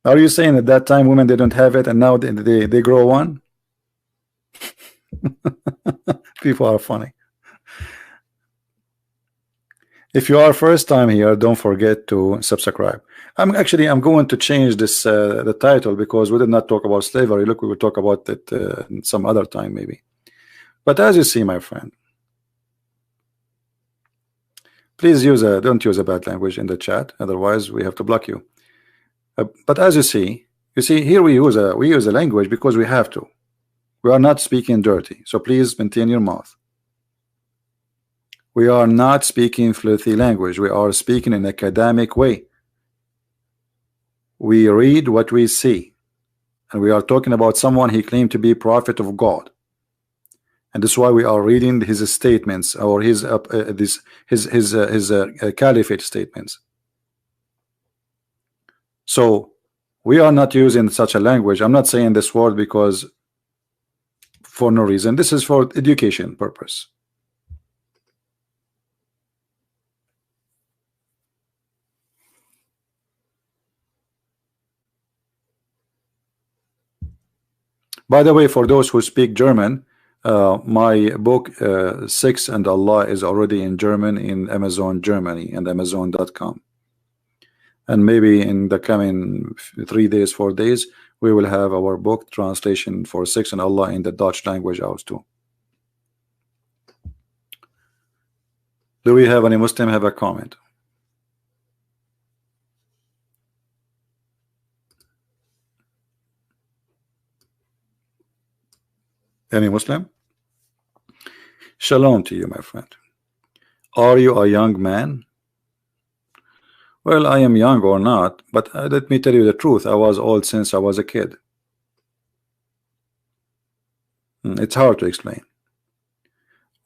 Are you saying at that time women they don't have it and now they grow one? People are funny. If you are first time here, don't forget to subscribe. I'm going to change this the title because we did not talk about slavery. Look, we will talk about it some other time maybe. But as you see, my friend, please don't use a bad language in the chat, otherwise we have to block you. But as you see here we use a language because we have to. We are not speaking dirty, so please maintain your mouth. We are not speaking filthy language. We are speaking in an academic way. We read what we see, and we are talking about someone he claimed to be prophet of God, and that's why we are reading his statements or his caliphate statements. So we are not using such a language. I'm not saying this word because for no reason. This is for education purpose. By the way, for those who speak German, my book Sex and Allah is already in German in Amazon Germany and Amazon.com. And maybe in the coming 3 days, 4 days, we will have our book translation for Sex and Allah in the Dutch language out too. Do we have any Muslim have a comment? Any Muslim? Shalom to you, my friend. Are you a young man? Well, I am young or not, but let me tell you the truth. I was old since I was a kid. It's hard to explain.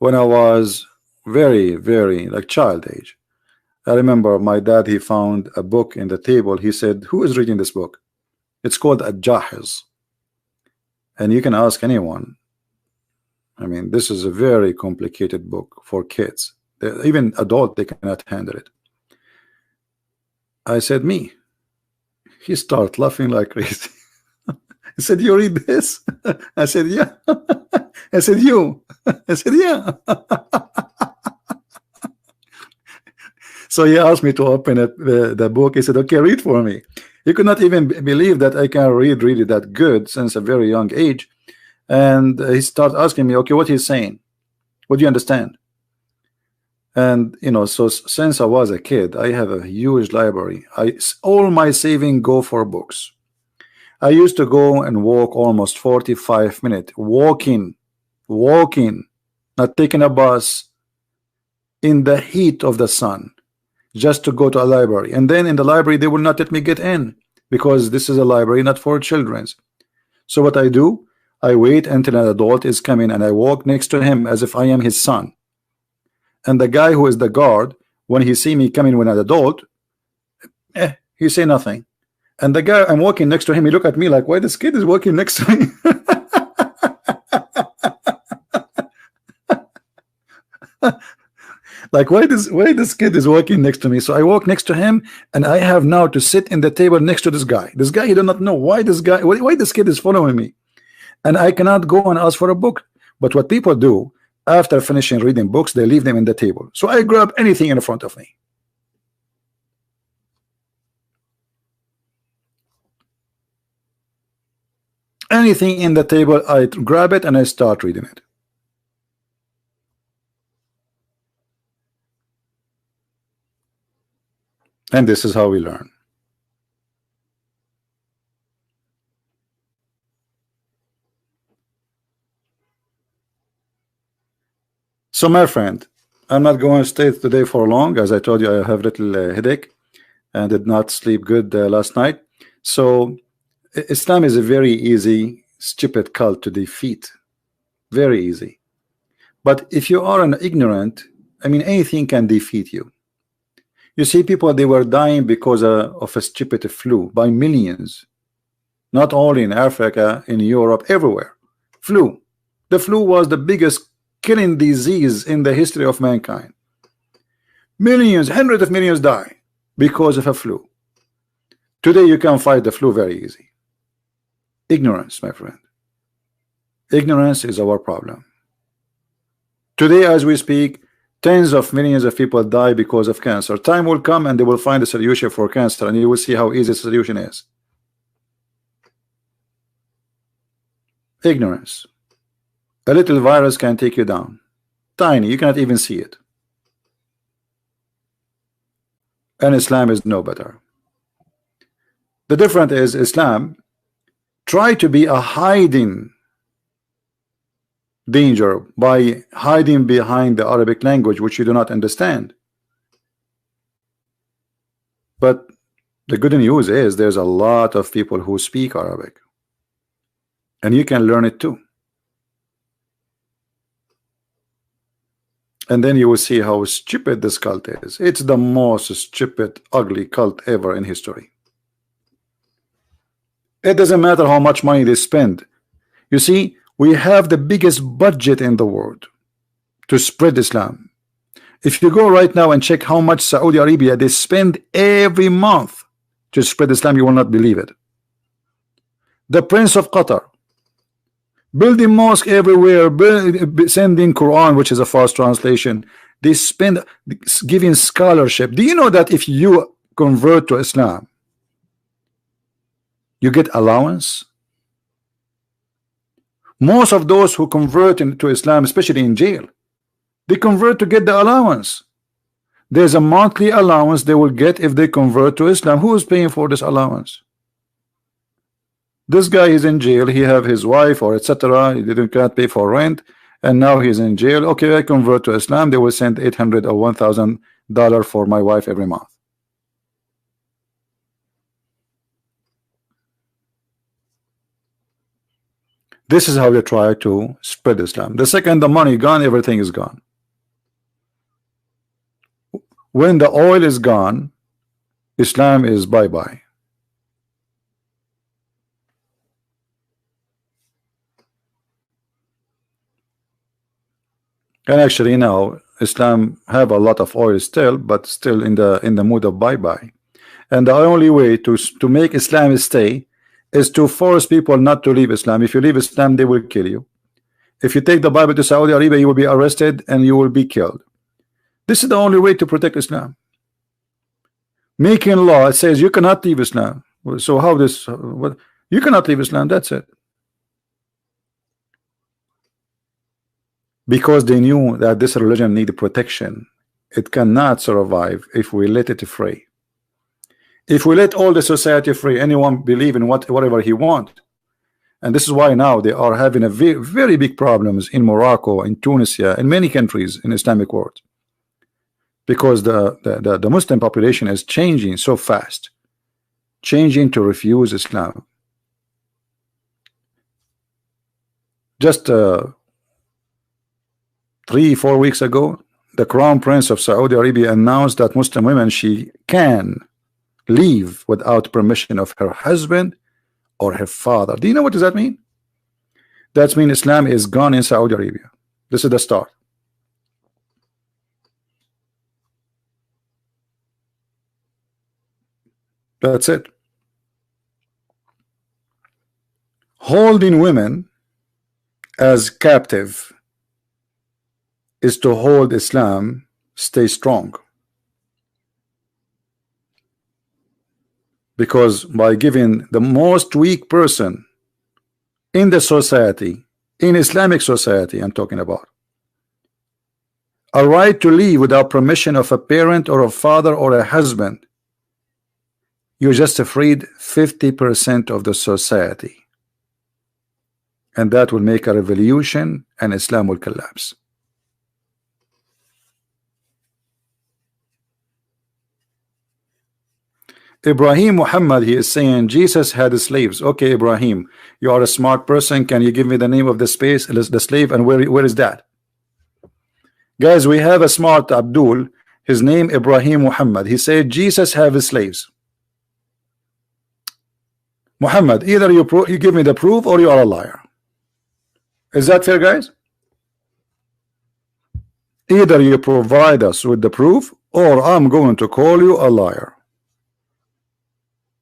When I was very, very like child age, I remember my dad, he found a book in the table. He said, who is reading this book? It's called Al-Jahiz. And you can ask anyone. I mean, this is a very complicated book for kids. Even adult, they cannot handle it. I said, me. He started laughing like crazy. He said, you read this? I said, yeah. I said, you? I said, yeah. So he asked me to open the book. He said, okay, read for me. He could not even believe that I can read really that good since a very young age. And he started asking me, okay, what he's saying? What do you understand? And you know, so since I was a kid, I have a huge library. All my saving go for books. I used to go and walk almost 45 minutes, walking, not taking a bus, in the heat of the sun, just to go to a library. And then in the library they will not let me get in, because this is a library not for children's. So what I do, I wait until an adult is coming, and I walk next to him as if I am his son. And the guy who is the guard, when he see me coming with an adult, he say nothing. And the guy I'm walking next to him, he look at me like, why this kid is walking next to me? Like, why this kid is walking next to me? So I walk next to him, and I have now to sit in the table next to this guy. This guy, he do not know why this kid is following me, and I cannot go and ask for a book. But what people do after finishing reading books, they leave them in the table. So I grab anything in front of me. Anything in the table, I grab it and I start reading it. And this is how we learn. So my friend, I'm not going to stay today for long. As I told you, I have little headache and did not sleep good last night. So Islam is a very easy, stupid cult to defeat. Very easy. But if you are an ignorant, I mean, anything can defeat you. You see, people, they were dying because of a stupid flu by millions. Not only in Africa, in Europe, everywhere. Flu. The flu was the biggest killing disease in the history of mankind. Millions, hundreds of millions die because of a flu. Today you can fight the flu very easy. Ignorance, my friend. Ignorance is our problem. Today, as we speak, tens of millions of people die because of cancer. Time will come and they will find a solution for cancer, and you will see how easy the solution is. Ignorance. A little virus can take you down. Tiny, you cannot even see it. And Islam is no better. The difference is Islam try to be a hiding danger by hiding behind the Arabic language, which you do not understand. But the good news is there's a lot of people who speak Arabic, and you can learn it too. And then you will see how stupid this cult is. It's the most stupid, ugly cult ever in history. It doesn't matter how much money they spend. You see, we have the biggest budget in the world to spread Islam. If you go right now and check how much Saudi Arabia they spend every month to spread Islam, you will not believe it. The Prince of Qatar building mosque everywhere, sending Quran, which is a false translation. They spend giving scholarship. Do you know that if you convert to Islam, you get allowance? Most of those who convert into Islam, especially in jail, they convert to get the allowance. There's a monthly allowance they will get if they convert to Islam. Who is paying for this allowance? This guy is in jail. He have his wife or etc. He can't pay for rent, and now he's in jail. Okay, I convert to Islam. They will send $800 or $1,000 for my wife every month. This is how they try to spread Islam. The second the money gone, everything is gone. When the oil is gone, Islam is bye-bye. And actually now Islam have a lot of oil still, but still in the mood of bye-bye. And the only way to make Islam stay is to force people not to leave Islam. If you leave Islam, they will kill you. If you take the Bible to Saudi Arabia, you will be arrested and you will be killed. This is the only way to protect Islam. Making law, it says you cannot leave Islam. So how this? What, you cannot leave Islam. That's it. Because they knew that this religion needed protection. It cannot survive if we let it free. If we let all the society free, anyone believe in whatever he want. And this is why now they are having a very big problems in Morocco, in Tunisia, in many countries in Islamic world, because the Muslim population is changing so fast, changing to refuse Islam. Just 3-4 weeks ago, the Crown Prince of Saudi Arabia announced that Muslim women, she can leave without permission of her husband or her father. Do you know what does that mean? That means Islam is gone in Saudi Arabia. This is the start. That's it. Holding women as captive is to hold Islam stay strong, because by giving the most weak person in the society, in Islamic society I'm talking about, a right to leave without permission of a parent or a father or a husband, you just freed 50% of the society, and that will make a revolution and Islam will collapse. Ibrahim Muhammad, he is saying Jesus had slaves. Okay, Ibrahim, you are a smart person. Can you give me the name of the slave, and where is that? Guys, we have a smart Abdul, his name Ibrahim Muhammad. He said Jesus have slaves. Muhammad, either you give me the proof or you are a liar. Is that fair, guys? Either you provide us with the proof or I'm going to call you a liar.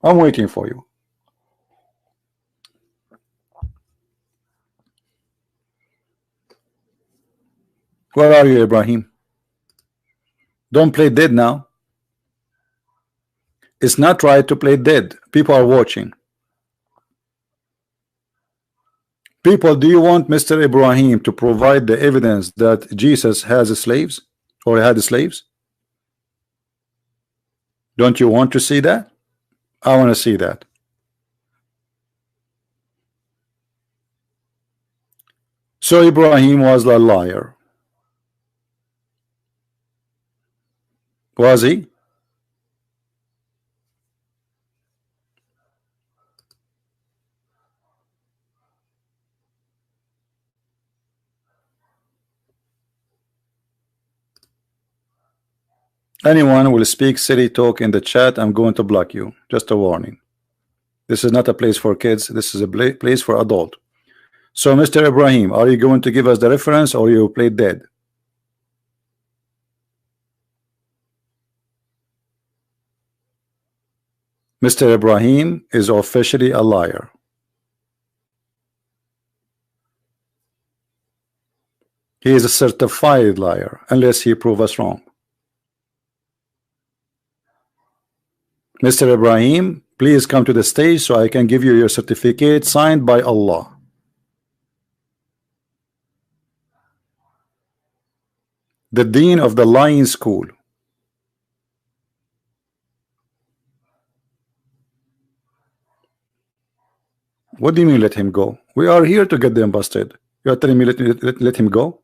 I'm waiting for you. Where are you, Ibrahim? Don't play dead now. It's not right to play dead. People are watching. People, do you want Mr. Ibrahim to provide the evidence that Jesus has slaves or had slaves? Don't you want to see that? I want to see that. So Ibrahim was a liar. Was he? Anyone will speak silly talk in the chat, I'm going to block you. Just a warning. This is not a place for kids. This is a place for adult. So Mr. Ibrahim, are you going to give us the reference or you play dead? Mr. Ibrahim is officially a liar. He is a certified liar unless he proves us wrong. Mr. Ibrahim, please come to the stage so I can give you your certificate signed by Allah. The dean of the lying school. What do you mean let him go? We are here to get them busted. You are telling me let him go?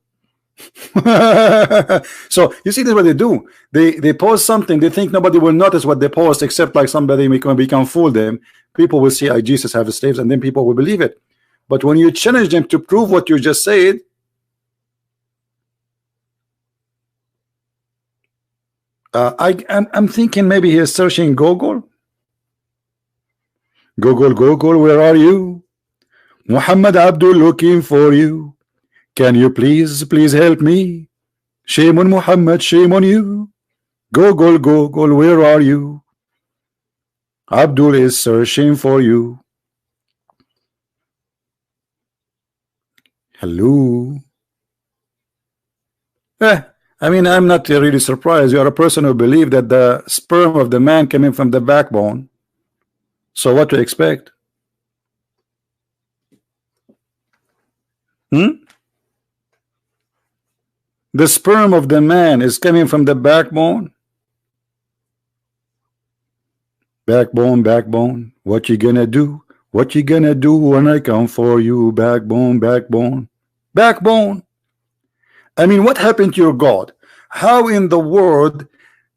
So you see, this is what they do. They post something, they think nobody will notice what they post except like somebody we can fool them. People will see Jesus have slaves and then people will believe it. But when you challenge them to prove what you just said, I'm thinking maybe he is searching Google. Google, where are you? Muhammad Abdul looking for you. Can you please help me? Shame on Muhammad, shame on you. Google, where are you? Abdul is searching for you. Hello. I mean, I'm not really surprised. You are a person who believes that the sperm of the man came in from the backbone. So what to expect? The sperm of the man is coming from the backbone. Backbone, backbone, what you gonna do? What you gonna do when I come for you? Backbone, backbone, backbone. I mean, what happened to your God? How in the world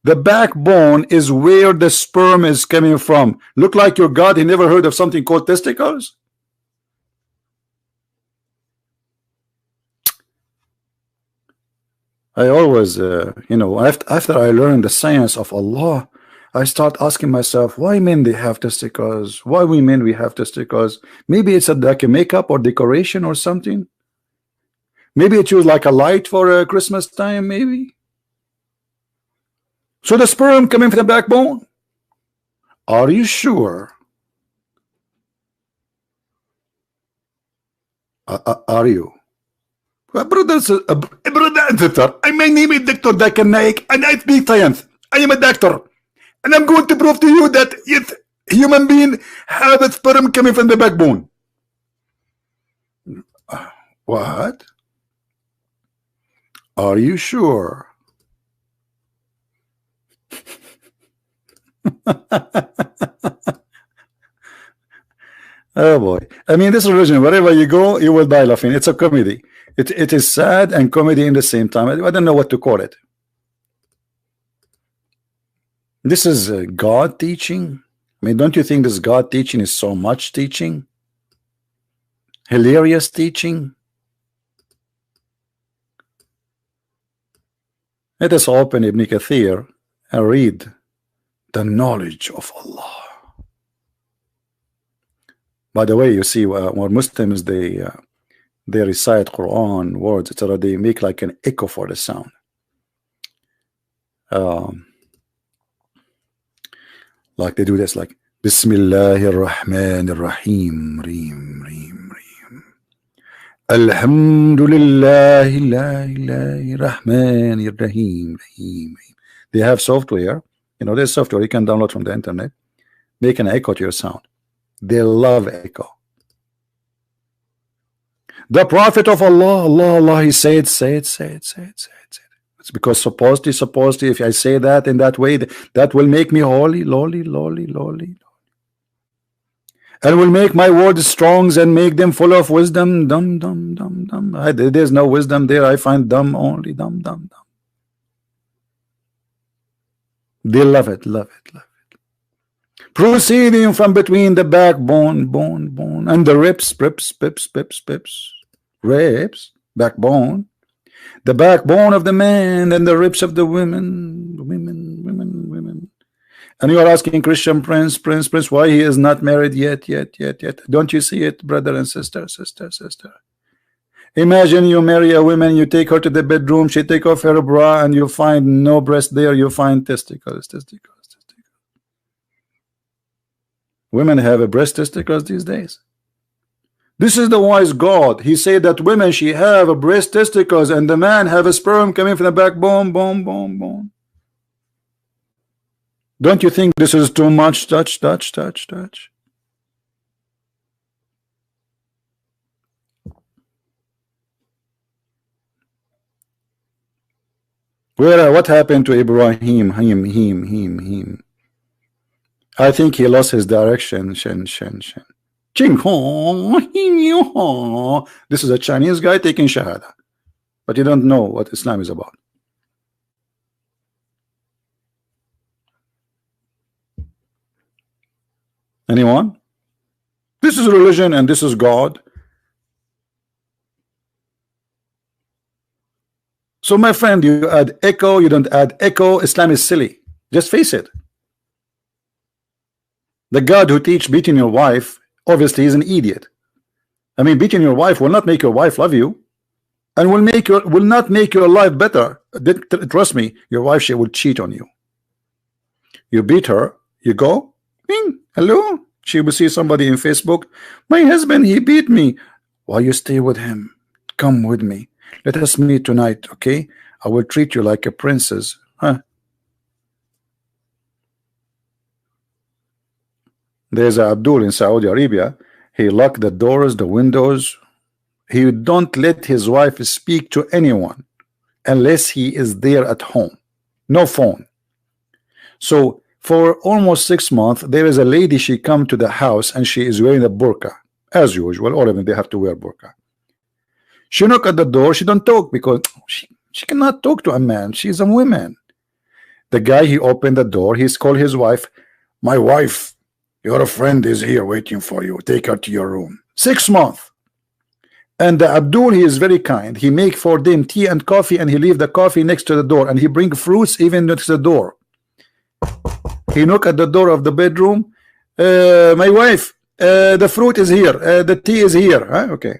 the backbone is where the sperm is coming from? Look like your God, he never heard of something called testicles? I always, after I learned the science of Allah, I start asking myself, why men they have testicles? Why we men we have testicles? Maybe it's like a makeup or decoration or something. Maybe it was like a light for Christmas time, maybe. So the sperm coming from the backbone? Are you sure? Are you? Brother, my name is Dr. Dakar Naik and I speak science. I am a doctor. And I'm going to prove to you that yes, human being have a sperm coming from the backbone. What? Are you sure? Oh boy. I mean, this religion, wherever you go, you will die laughing. It's a comedy. It is sad and comedy in the same time. I don't know what to call it. This is God teaching. I mean, don't you think this God teaching is so much teaching? Hilarious teaching. Let us open Ibn Kathir and read the knowledge of Allah. By the way, you see, when Muslims they recite Quran words, etc., they make like an echo for the sound. Like they do this, like Bismillahir Rahmanir Rahim, Reem, Reem, Reem. Alhamdulillahi Rahmanir Rahim, Rahim. They have software, there's software you can download from the internet, make an echo to your sound. They love echo. The Prophet of Allah, he said, say it. It's because supposedly, if I say that in that way, that will make me holy, lowly, and will make my words strong and make them full of wisdom. Dumb. There's no wisdom there. I find dumb only. Dumb. They love it. Proceeding from between the backbone, bone, and the ribs, backbone, the backbone of the man, and the ribs of the women. And you are asking Christian Prince, why he is not married yet. Don't you see it, brother and sister? Imagine you marry a woman, you take her to the bedroom, she take off her bra, and you find no breast there, you find testicles. Women have a breast testicles these days. This is the wise God. He said that women, she have a breast testicles, and the man have a sperm coming from the backbone, bone. Don't you think this is too much? Touch. What happened to Ibrahim? Him. I think he lost his direction. Shen. Ching Ho. This is a Chinese guy taking Shahada, but you don't know what Islam is about. Anyone? This is religion and this is God. So my friend, you add echo, you don't add echo. Islam is silly. Just face it. The God who teach beating your wife obviously is an idiot. I mean, beating your wife will not make your wife love you, and will not make your life better. Trust me, your wife, she will cheat on you. You beat her, you go, bing, hello. She will see somebody in Facebook. My husband, he beat me. Why you stay with him? Come with me. Let us meet tonight, okay? I will treat you like a princess. Huh? There's Abdul in Saudi Arabia. He locked the doors, the windows. He don't let his wife speak to anyone unless he is there at home. No phone. So For almost 6 months, there is a lady, she come to the house and she is wearing a burqa. As usual, all of them, they have to wear burqa. She knock at the door, she don't talk because she cannot talk to a man. She's a woman. The guy, he opened the door, he's called his wife. My wife, your friend is here waiting for you. Take her to your room. 6 months. And Abdul, he is very kind. He make for them tea and coffee, and he leave the coffee next to the door, and he bring fruits even next to the door. He knock at the door of the bedroom. My wife, the fruit is here. The tea is here. Huh? Okay.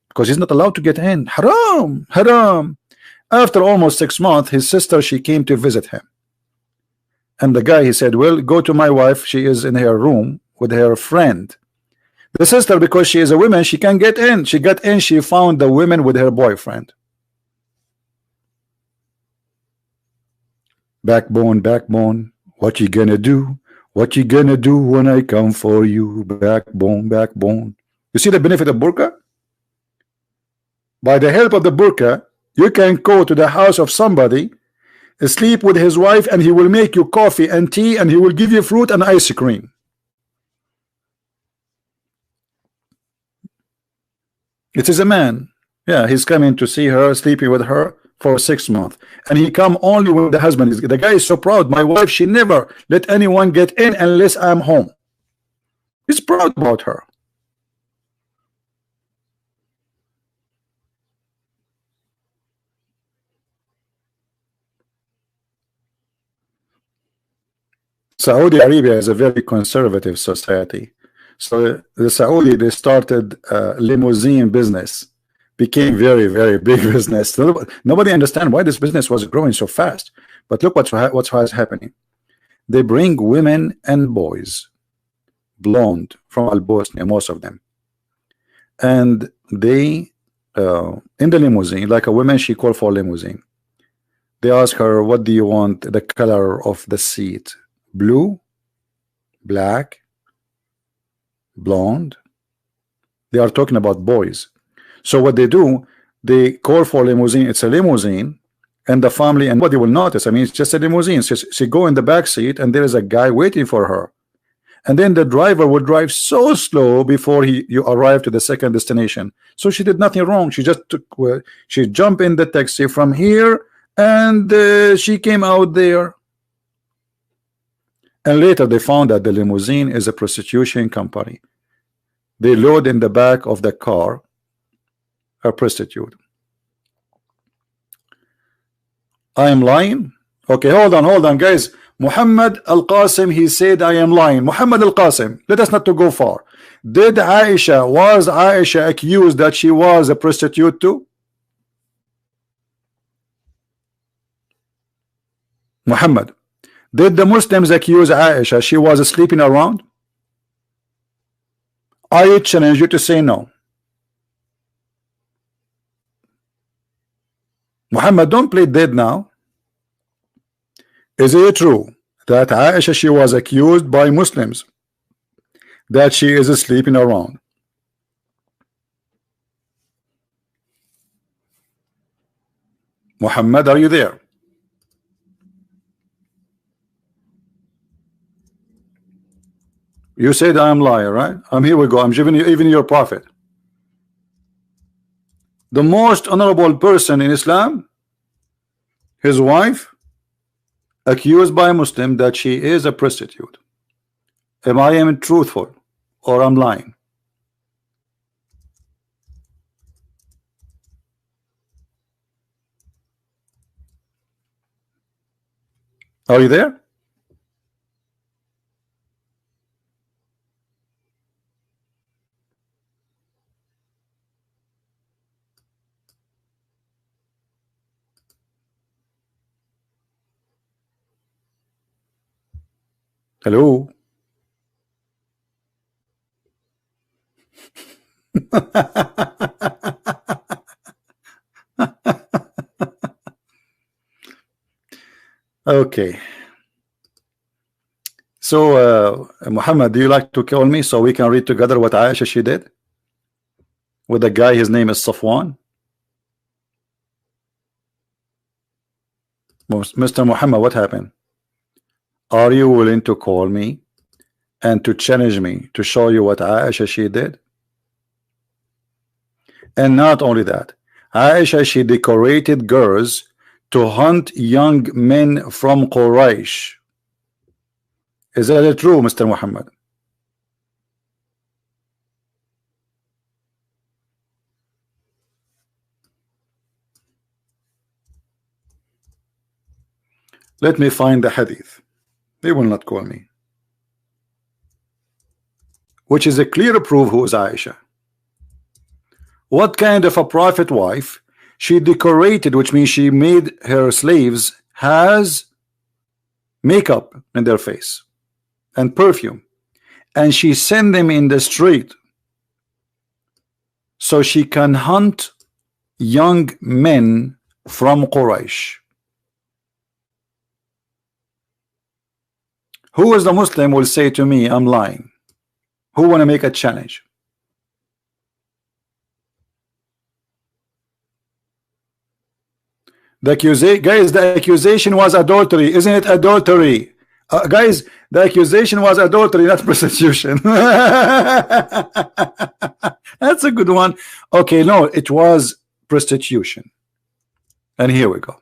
Because he's not allowed to get in. Haram. Haram. After almost 6 months, his sister, she came to visit him. And the guy, he said, well, go to my wife. She is in her room with her friend. The sister, because she is a woman, she can get in. She got in, she found the woman with her boyfriend. Backbone, backbone, what you gonna do? What you gonna do when I come for you? Backbone, backbone. You see the benefit of burqa? By the help of the burqa, you can go to the house of somebody, sleep with his wife, and he will make you coffee and tea, and he will give you fruit and ice cream. It is a man. Yeah, he's coming to see her, sleeping with her for 6 months. And he come only when the husband is. The guy is so proud. My wife, she never let anyone get in unless I'm home. He's proud about her. Saudi Arabia is a very conservative society. So the Saudi, they started limousine business, became very, very big business. Nobody understand why this business was growing so fast. But look what's happening. They bring women and boys, blonde from Al Bosnia, most of them, and they in the limousine, like a woman, she called for limousine. They ask her, what do you want the color of the seat? Blue, black, blonde. They are talking about boys. So what they do, they call for limousine. It's a limousine, and the family, and nobody will notice. I mean, it's just a limousine. She go in the back seat, and there is a guy waiting for her. And then the driver would drive so slow before you arrive to the second destination. So she did nothing wrong. She just took, she jumped in the taxi from here, and she came out there. And later they found that the limousine is a prostitution company. They load in the back of the car a prostitute. I am lying? Okay, hold on, guys. Muhammad Al-Qasim, he said I am lying. Muhammad Al-Qasim, let us not to go far. Was Aisha accused that she was a prostitute too? Muhammad, did the Muslims accuse Aisha she was sleeping around? I challenge you to say no. Muhammad, don't play dead now. Is it true that Aisha, she was accused by Muslims that she is sleeping around? Muhammad, are you there? You said I am liar, right? Here we go. I'm giving you even your prophet. The most honorable person in Islam, his wife, accused by a Muslim that she is a prostitute. Am I truthful or I'm lying? Are you there? Hello? Okay. So Muhammad, do you like to call me so we can read together what Aisha she did with a guy, his name is Safwan? Mr. Muhammad, what happened? Are you willing to call me and to challenge me to show you what Aisha she did? And not only that, Aisha she decorated girls to hunt young men from Quraysh. Is that true, Mr. Muhammad? Let me find the hadith. They will not call me. Which is a clear proof who is Aisha. What kind of a prophet wife? She decorated, which means she made her slaves has makeup in their face and perfume, and she sent them in the street so she can hunt young men from Quraysh. Who is the Muslim will say to me I'm lying? Who want to make a challenge? The accusation was adultery, isn't it? Adultery, guys. The accusation was adultery, not prostitution. That's a good one. Okay, no, it was prostitution. And here we go.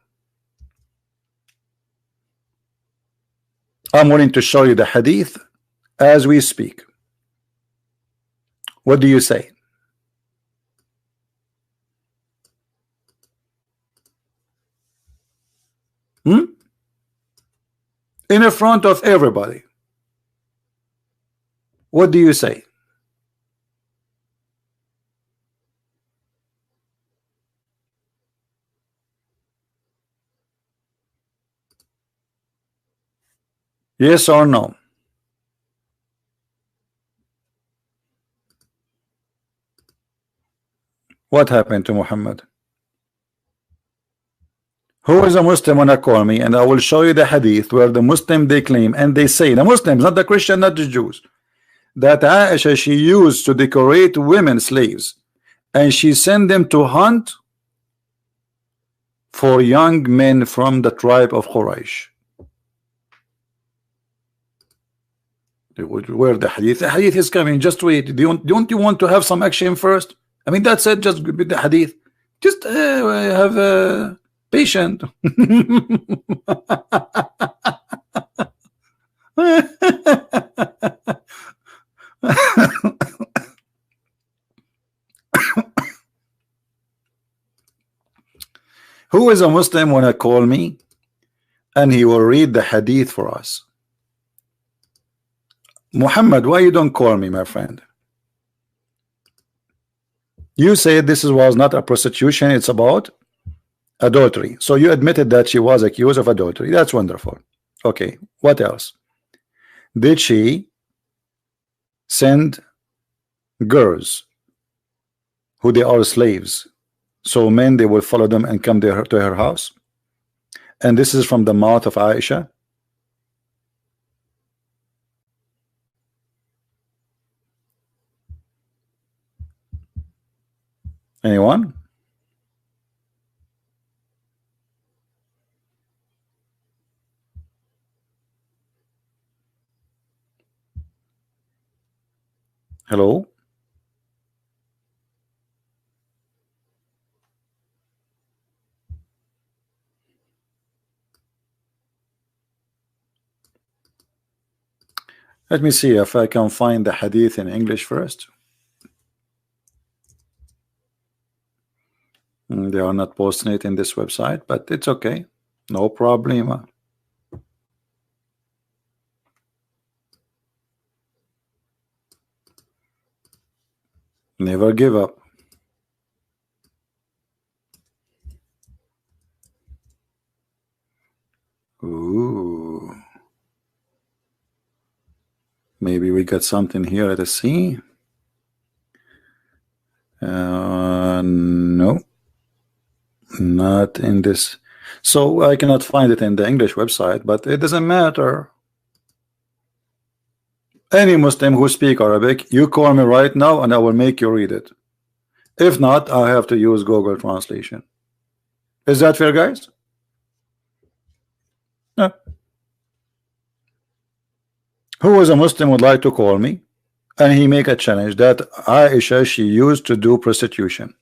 I'm willing to show you the hadith as we speak. What do you say? In front of everybody. What do you say? Yes or no? What happened to Muhammad? Who is a Muslim when I call me, and I will show you the hadith where the Muslim they claim and they say, the Muslims, not the Christian, not the Jews, that Aisha she used to decorate women slaves, and she sent them to hunt for young men from the tribe of Quraysh. Where the hadith? The hadith is coming. Just wait. Don't you want to have some action first? I mean, that's it. Just with the hadith. Just have a patient. Who is a Muslim when I call me and he will read the hadith for us? Muhammad, why you don't call me, my friend? You said this was not a prostitution, it's about adultery. So you admitted that she was accused of adultery. That's wonderful. Okay, what else? Did she send girls who they are slaves, so men they will follow them and come to her house? And this is from the mouth of Aisha. Anyone? Hello? Let me see if I can find the hadith in English first. They are not posting it in this website, but it's okay. No problem. Never give up. Ooh. Maybe we got something here. Let us see. No. Not in this. So I cannot find it in the English website, but it doesn't matter. Any Muslim who speak Arabic, you call me right now and I will make you read it. If not, I have to use Google Translation. Is that fair, guys? No. Who is a Muslim would like to call me and he make a challenge that Aisha, she used to do prostitution.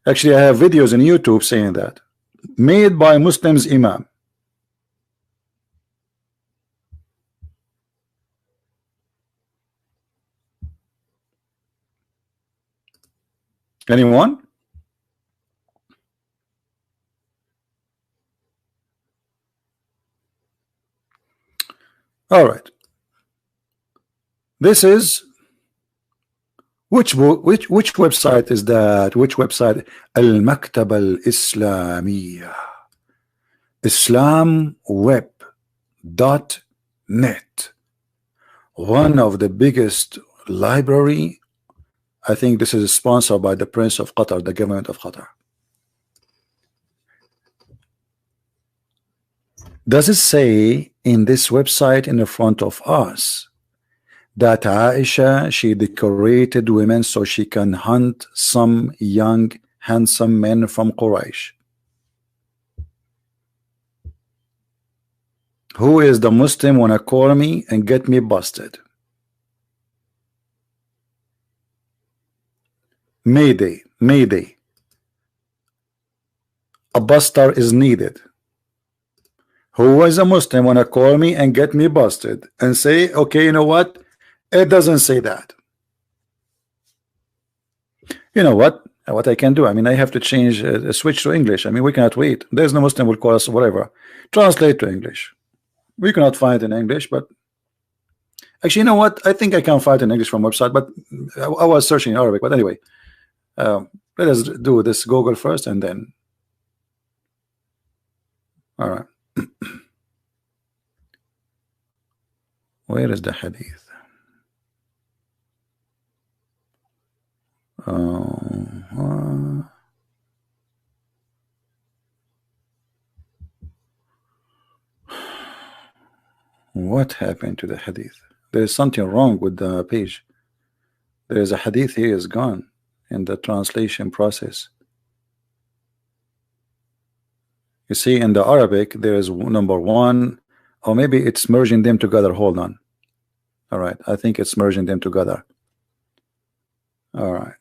Actually, I have videos on YouTube saying that, made by Muslims imam. Anyone? All right. This is which book, which website is that? Which website? Al Maktab Al Islamiyya, islamweb.net, one of the biggest library. I think this is sponsored by the Prince of Qatar, the government of Qatar. Does it say in this website in the front of us that Aisha, she decorated women so she can hunt some young handsome men from Quraysh? Who is the Muslim wanna call me and get me busted? Mayday, mayday. A buster is needed. Who is a Muslim wanna call me and get me busted and say, okay, you know what? It doesn't say that. You know what? What I can do? I mean, I have to change, switch to English. I mean, we cannot wait. There's no Muslim will call us whatever. Translate to English. We cannot find it in English, but actually, you know what? I think I can find it in English from website, but I was searching in Arabic. But anyway, let us do this Google first, and then. All right. Where is the hadith? What happened to the hadith? There is something wrong with the page. There is a hadith here is gone in the translation process. You see, in the Arabic, there is number one, or maybe it's merging them together. Hold on. All right, I think it's merging them together. All right.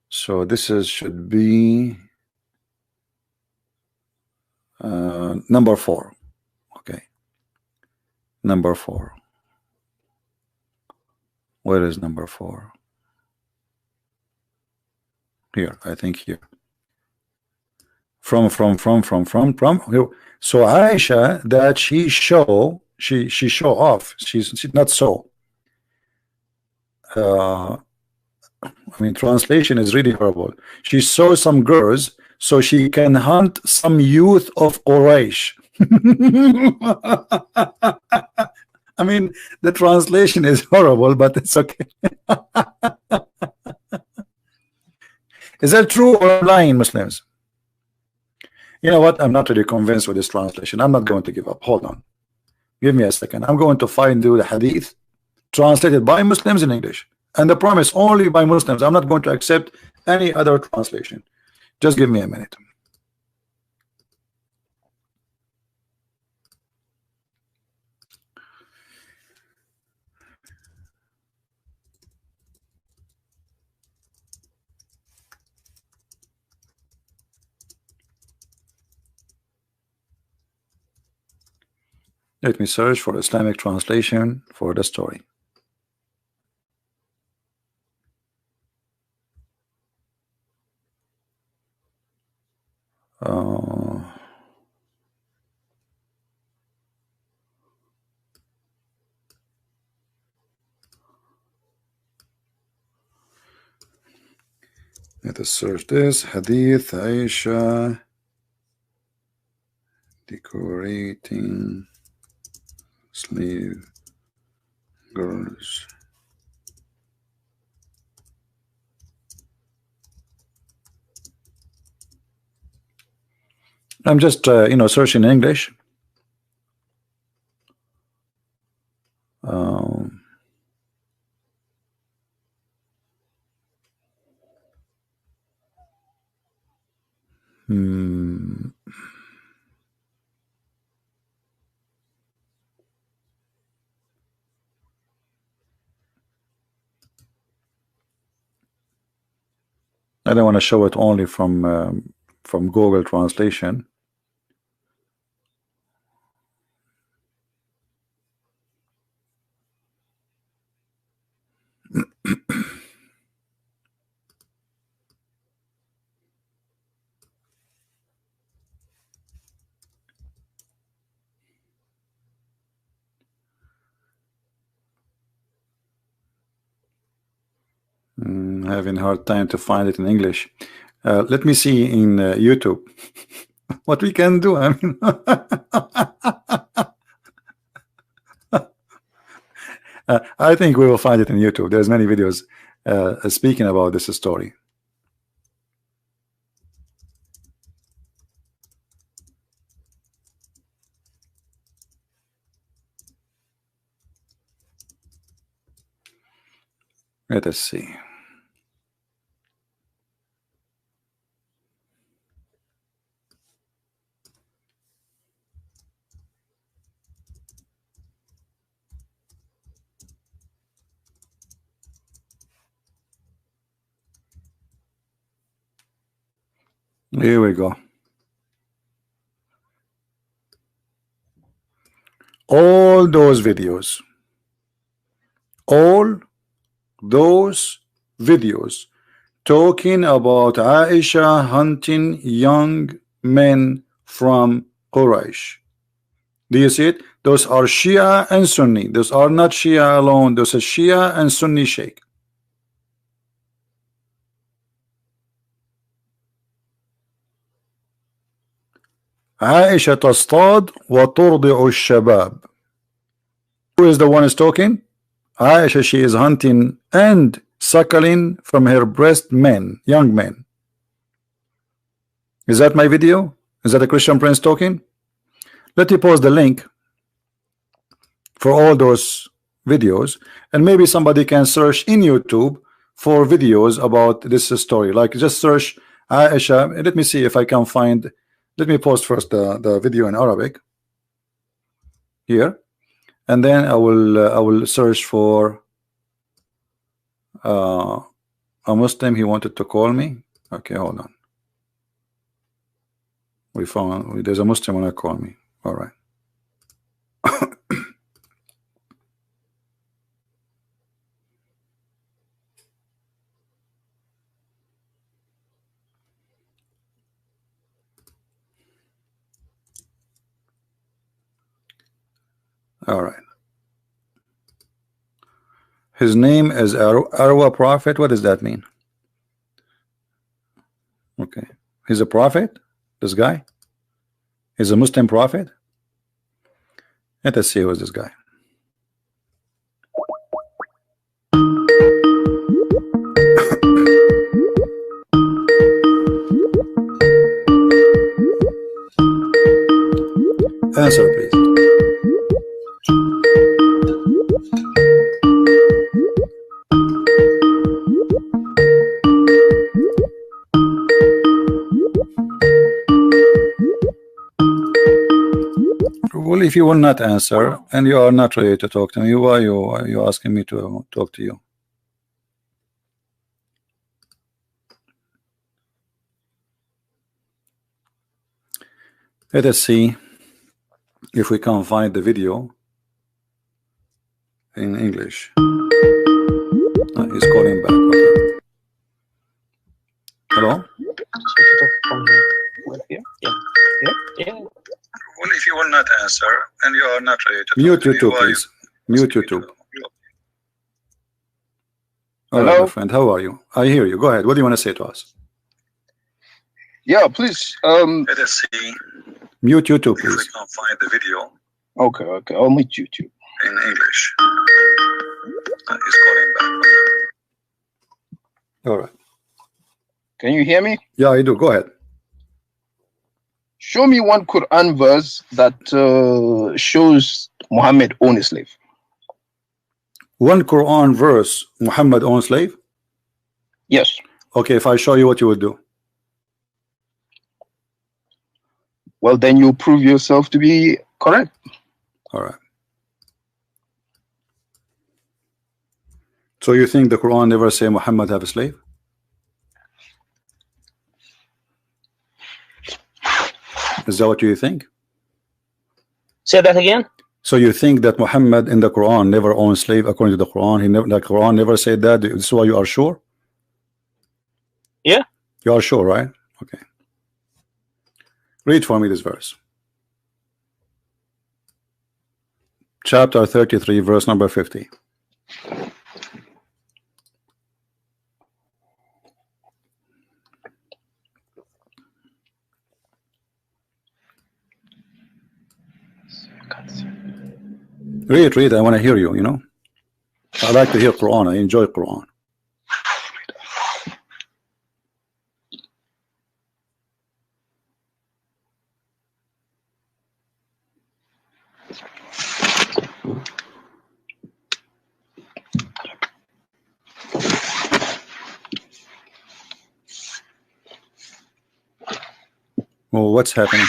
So this is should be number 4. Okay. Number 4. Where is number 4? Here, I think here. From here. So Aisha, that she show off. She's not so. I mean, translation is really horrible. She saw some girls so she can hunt some youth of Quraysh. I mean, the translation is horrible, but it's okay. Is that true or lying, Muslims? You know what? I'm not really convinced with this translation. I'm not going to give up. Hold on. Give me a second. I'm going to find the hadith translated by Muslims in English. And the promise only by Muslims. I'm not going to accept any other translation. Just give me a minute. Let me search for Islamic translation for the story. Let us search this hadith Aisha decorating slave girls. I'm just searching in English. I don't want to show it only from Google Translation. Having a hard time to find it in English. Let me see in YouTube what we can do. I mean, I think we will find it in YouTube. There's many videos speaking about this story. Let us see. Here we go. All those videos talking about Aisha hunting young men from Quraysh. Do you see it? Those are Shia and Sunni. Those are not Shia alone. Those are Shia and Sunni Sheikh. Aisha تصطاد وترضع الشباب. Who is the one is talking? Aisha, she is hunting and suckling from her breast men, young men. Is that my video? Is that a Christian Prince talking? Let me post the link for all those videos, and maybe somebody can search in YouTube for videos about this story. Like just search Aisha. Let me see if I can find. Let me post first the video in Arabic here, and then I will search for a Muslim. He wanted to call me. Okay, hold on. We found there's a Muslim wanna call me. All right. All right. His name is Arwa Prophet. What does that mean? Okay. He's a prophet? This guy? He's a Muslim prophet? Let us see who is this guy. Answer, please. Well, if you will not answer and you are not ready to talk to me, why are you asking me to talk to you? Let us see if we can find the video in English. He's calling back. Okay. Hello? Well, if you will not answer and you are not ready to mute YouTube, please. Mute YouTube. All right, my friend. How are you? I hear you. Go ahead. What do you want to say to us? Yeah, please. Let us see. Mute YouTube, please. If we can find the video. Okay. I'll mute YouTube. In English. He's calling back. All right. Can you hear me? Yeah, I do. Go ahead. Show me one Quran verse that shows Muhammad owned a slave. One Quran verse, Muhammad owned slave? Yes. Okay, if I show you, what you would do? Well, then you prove yourself to be correct. All right. So you think the Quran never say Muhammad have a slave? Is that what you think? Say that again. So you think that Muhammad in the Quran never owned slave according to the Quran? He never, the Quran never said that. This is why you are sure? Yeah. You are sure, right? Okay. Read for me this verse. Chapter 33, verse number 50. Read. I want to hear you, you know. I like to hear Quran. I enjoy Quran. Well, what's happening?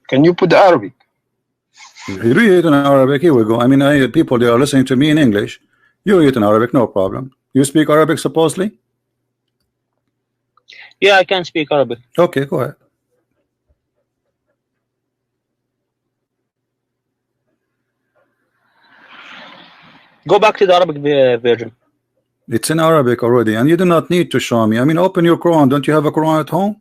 Can you put the Arabic? You read it in Arabic. Here we go. I mean, people, they are listening to me in English. You read it in Arabic, no problem. You speak Arabic, supposedly? Yeah, I can speak Arabic. Okay, go ahead. Go back to the Arabic version. It's in Arabic already, and you do not need to show me. I mean, open your Quran. Don't you have a Quran at home?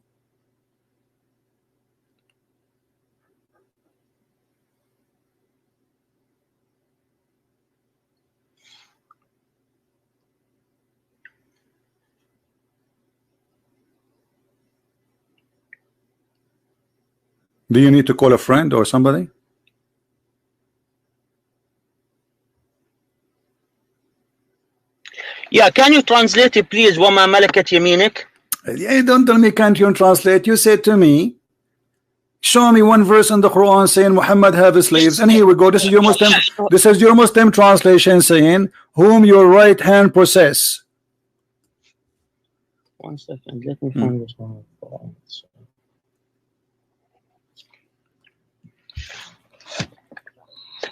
Do you need to call a friend or somebody? Yeah, can you translate it, please? وَمَا مَلَكَتْ يَمِينِكَ. Yeah, don't tell me can't you translate. You said to me, show me one verse in the Quran saying Muhammad have slaves, and here we go. This is your Muslim. This is your Muslim translation saying whom your right hand possess. 1 second. Let me find this one.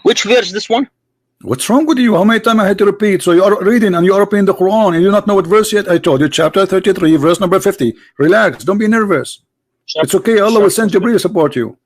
Which verse? This one? What's wrong with you? How many times I had to repeat? So you are reading and you are opening the Quran and you do not know what verse yet. I told you chapter 33 verse number 50. Relax, don't be nervous. It's okay. Allah will send Jibreel to support you.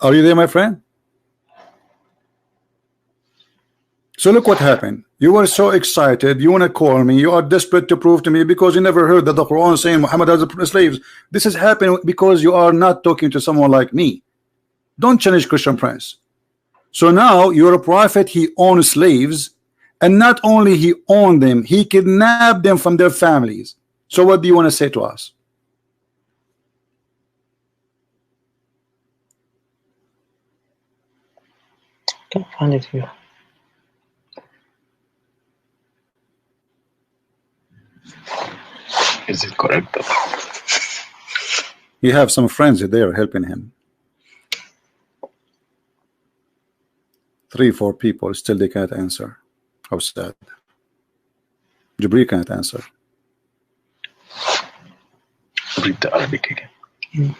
Are you there, my friend? So look what happened. You were so excited. You want to call me. You are desperate to prove to me because you never heard that the Quran saying Muhammad has slaves. This is happening because you are not talking to someone like me. Don't challenge Christian Prince. So now you're a prophet. He owns slaves, and not only he owned them, he kidnapped them from their families. So what do you want to say to us? Can't find it here. Is it correct? You have some friends there helping him. 3-4 people still they can't answer. How sad. Jibreel can't answer. Read the Arabic again.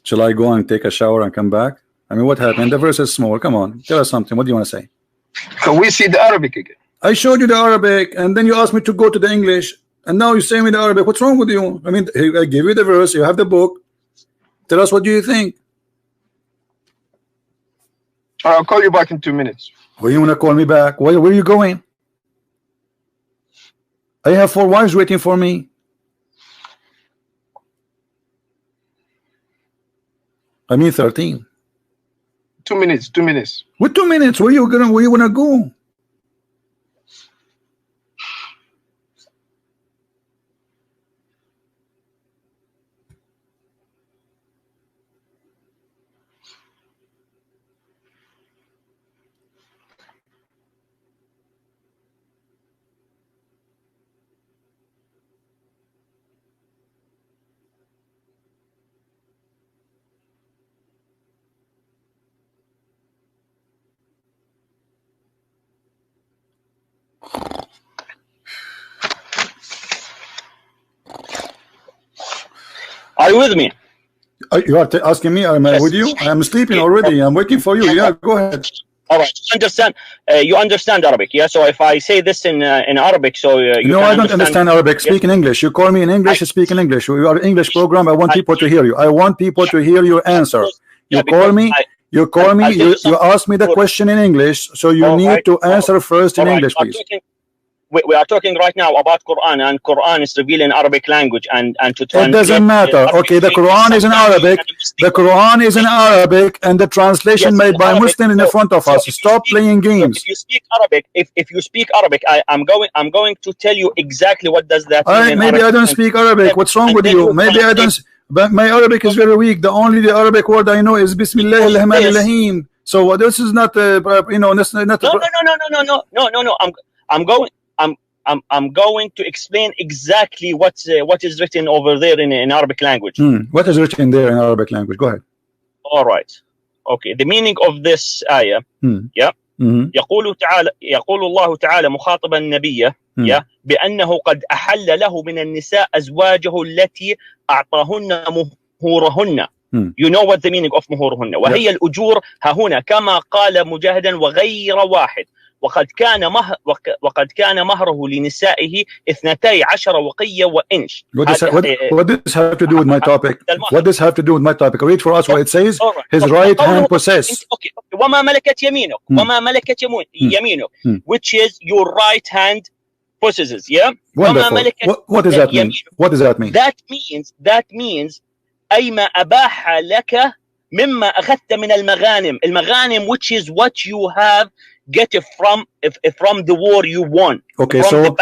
Shall I go and take a shower and come back? I mean, what happened? The verse is small. Come on, tell us something. What do you want to say? Can we see the Arabic again? I showed you the Arabic, and then you asked me to go to the English, and now you say me the Arabic. What's wrong with you? I mean, I give you the verse. You have the book. Tell us what do you think. I'll call you back in 2 minutes. Why you want to call me back? Where are you going? I have 4 wives waiting for me. I mean 13. 2 minutes. 2 minutes. With 2 minutes, where you wanna go? Are you with me? You are asking me, am I Yes. with you? I am sleeping already. I'm waiting for you. Yeah, go ahead. All right. You understand Arabic, yeah? So if I say this in Arabic, so you No, can I don't understand Arabic. Speak in English. You call me in English, speak in English. We are an English program. I want people to hear you. I want people to hear your answer. You call me, you ask me the question in English, so you need to answer first in English, please. We are talking right now about Quran, and Quran is revealed in Arabic language, and to It doesn't matter. Okay, the Quran is in Arabic. The Quran is in Arabic, and the translation made by Muslim in the front of us. Stop playing games. If you speak Arabic, if you speak Arabic, I'm going to tell you exactly what does that All mean. right, in maybe I Arabic. don't speak Arabic. What's wrong And with then you? you Maybe I don't. But my Arabic is very weak. The Arabic word I know is Bismillah ar-Rahman ar-Rahim. So this is not, you know, this is not. No. I'm going to explain exactly what is written over there in Arabic language. What is written there in Arabic language? Go ahead. All right. Okay. The meaning of this ayah. Yeah. يقول الله تعالى مخاطبا النبي بأنه قد أحل له من النساء أزواجه التي أعطاهن مهورهن. You know what the meaning of مهورهن. وهي الأجور ها هنا كما قال مجاهدا وغير واحد. وقد كان مهره لنسائه 12 وقية وإنش. What does this have to do with my topic? What does this have to do with my topic? Read for us what it says. His right hand possess. Okay. وما ملكت يمينك. وما ملكت يمينك. Which is your right hand possesses. Yeah. Wonderful. What does that mean? What does that mean? That means أي ما أباح لك مما أخذت من المغانم which is what you have get it from the war you won. Okay, so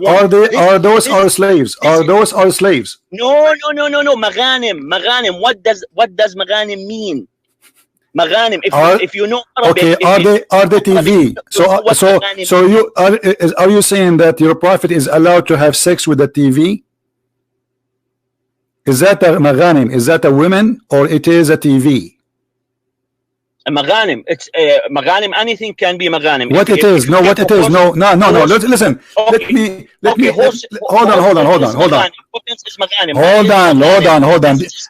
are those our slaves? Are those our slaves? No. Maghanim. What does maghanim mean? Maghanim. If you know Arabic. Okay, are they TV? So you are you saying that your prophet is allowed to have sex with the TV? Is that a maghanim? Is that a woman or it is a TV? Maghanim. It's maghanim. Anything can be maghanim. What it is? No. Listen. Okay. Let me. Hold on. Hold on.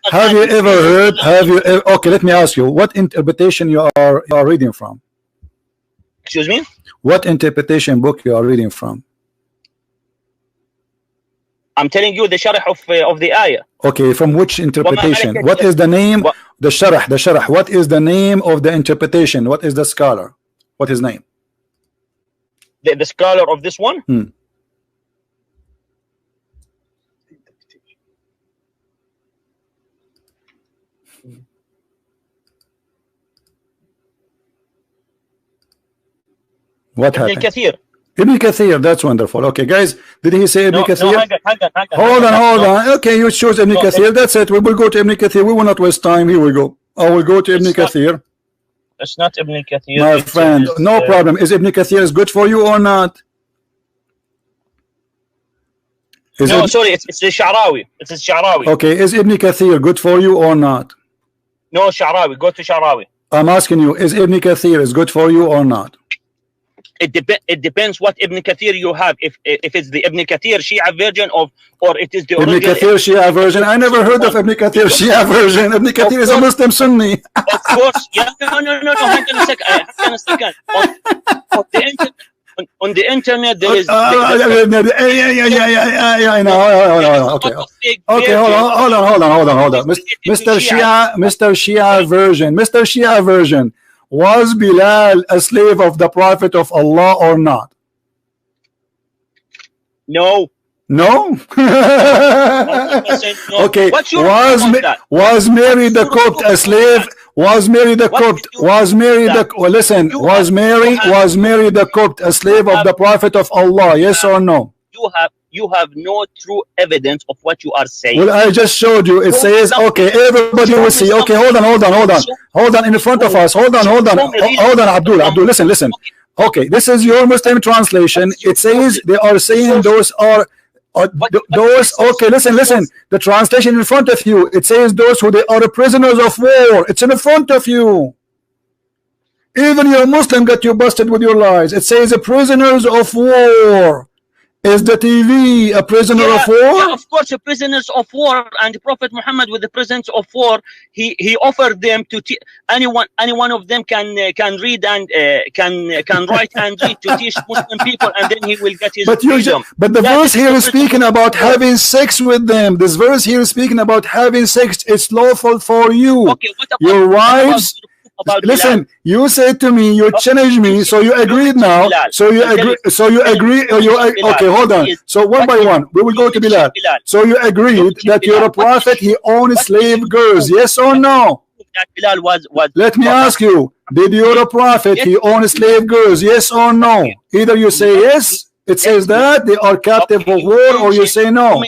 Have you ever heard? Okay, let me ask you. What interpretation you are reading from? Excuse me. What interpretation book you are reading from? I'm telling you the sharh of the ayah. Okay, from which interpretation? What is the name? The sharh. What is the name of the interpretation? What is the scholar? What is his name? The scholar of this one? What Ibn happened? Kathir. Ibn Kathir, that's wonderful. Okay, guys, did he say Ibn Kathir? Hang Hold on. on. Okay, you chose Ibn Kathir. That's it. We will go to Ibn Kathir. We will not waste time. Here we go. I will go to Ibn Kathir. It's not Ibn Kathir. My friend, no problem. Is Ibn Kathir is good for you or not? Sorry, it's the Sha'rawi. It's the Sha'rawi. Okay, is Ibn Kathir good for you or not? No, Sha'rawi. Go to Sha'rawi. I'm asking you, is Ibn Kathir is good for you or not? It depends what Ibn Kathir you have. If it's the Ibn Kathir Shia version or it is the Ibn Kathir Shia version. I never heard of Ibn Kathir Shia version. Ibn Kathir is a Muslim Sunni. Of course, yeah. No. Hang on a second. On the internet there is. Okay, hold on. Mr. Shia version. Was Bilal a slave of the Prophet of Allah or not? No. No. No. Okay. Was Mary the Copt a slave? Was Mary the Copt? Was Mary the? Well, listen. Was Mary the Copt a slave of the Prophet of Allah? Yes or no? You have no true evidence of what you are saying. Well, I just showed you. It says, okay, everybody will see. Okay, hold on in front of us. Hold on, Abdul, listen. Okay, this is your Muslim translation. It says they are saying those are those. Okay, listen. The translation in front of you. It says those who they are prisoners of war. It's in front of you. Even your Muslim got you busted with your lies. It says prisoners of war. Is the TV a prisoner of war? Yeah, of course, a prisoners of war. And Prophet Muhammad, with the prisoners of war, he offered them to any one of them can read and can write and read to teach Muslim people, and then he will get his freedom. But the verse here is speaking about having sex with them. This verse here is speaking about having sex. It's lawful for you. Okay, what about your wives? Listen, you said to me, you challenged me, so you agreed now. So you agree. Okay, hold on. So one by one, we will go to Bilal. So you agreed that you're a prophet. He owned slave girls. Yes or no? Let me ask you: did you're a prophet? He owned slave girls. Yes or no? Either you say yes. It says that they are captive of war, or you say no.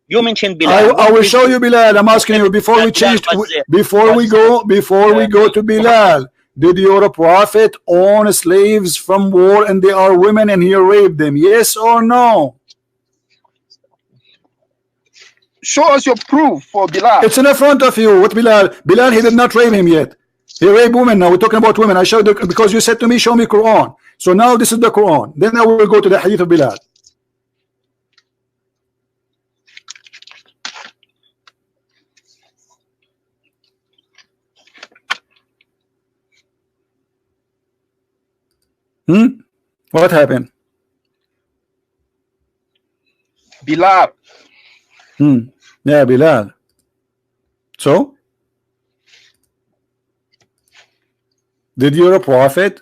You mentioned Bilal. I will show you Bilal. I'm asking you before we change. Before we go to Bilal. Did your prophet own slaves from war and they are women and he raped them? Yes or no? Show us your proof for Bilal. It's in front of you. What Bilal? Bilal, he did not rape him yet. He raped women. Now we're talking about women. I showed you because you said to me, show me Quran. So now this is the Quran. Then I will go to the hadith of Bilal. What happened? Bilal. Yeah, Bilal. So, did your prophet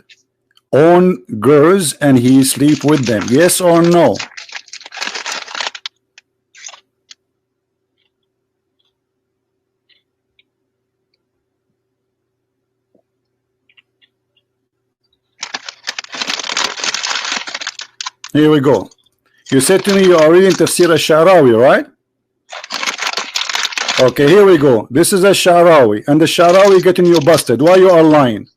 own girls and he sleep with them? Yes or no? Here we go. You said to me you are reading Tafsir al-Sha'rawi, right? Okay, here we go. This is al-Sha'rawi, and the Sha'rawi getting you busted. Why you are lying?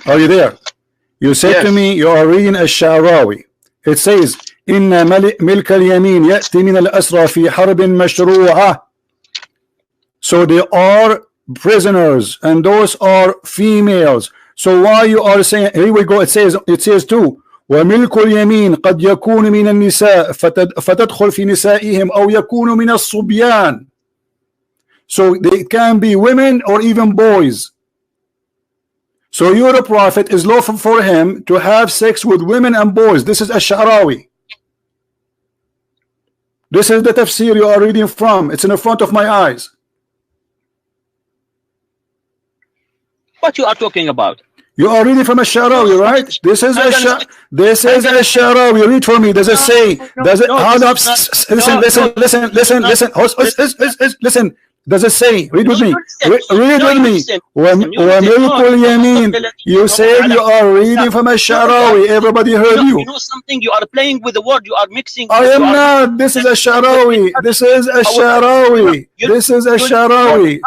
Are you there? You said to me you are reading al-Sha'rawi. It says, "Inna milk al-yamin ya'ti min al-asra fi harbin mashru'a." So they are prisoners, and those are females. So why you are saying, here we go, it says too, وملك اليمين قد يكون من النساء فتدخل في نسائهم أو يكون من الصبيان. So they can be women or even boys. So your prophet is lawful for him to have sex with women and boys. This is al-Sha'rawi. This is the tafsir you are reading from. It's in the front of my eyes. What you are talking about? You are reading from al-Sha'rawi, right? This is al-Sha'rawi. Read for me. Does it say? Does it? Listen. Does it say? Read with me. Read with me. You said you are reading from al-Sha'rawi. Everybody heard you. You know something? You are playing with the word. You are mixing. I am not. This is al-Sha'rawi. This is al-Sha'rawi. This is al-Sha'rawi.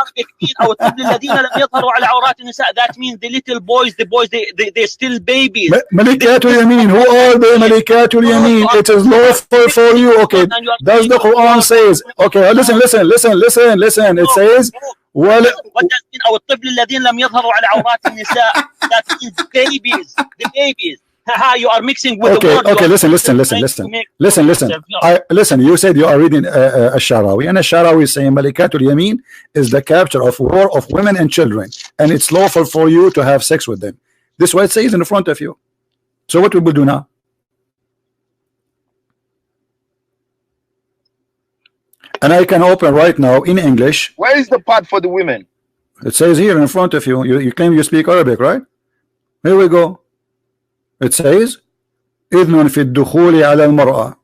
That means the little boys, they're still babies. Malikatul Yamin. Who are the Malikatul Yamin? It is lawful for you. Okay. Does the Quran says? Okay. Listen. It says, what does it mean? أو الطفل الذين لم يظهروا على عورات النساء. That means babies. The babies. You are mixing with the word. Okay, listen. Listen. You said you are reading al-Sha'rawi, and al-Sha'rawi is saying Malikatul Yamin is the capture of war of women and children, and it's lawful for you to have sex with them. This is what it says in front of you. So what we will do now? And I can open right now in English. Where is the part for the women? It says here in front of you. You claim you speak Arabic, right? Here we go. It says, إذن في الدخول على المرأة.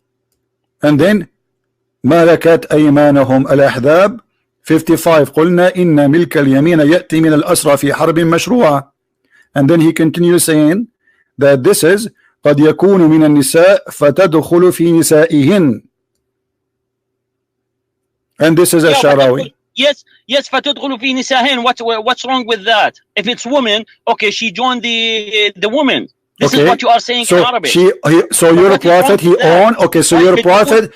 And then ملكت أيمانهم الأحزاب 55 قلنا إن ملك اليمين يأتي من الأسرى في حرب مشروعة. And then he continues saying that this is قد يكون من النساء فتدخل في نسائهن. And this is الشعراوي. Yes, فتدخل في نسائهن. What's wrong with that? If it's woman, okay, she joined the woman. This is what you are saying in Arabic. So you're a prophet, he owned, okay, so you're a prophet,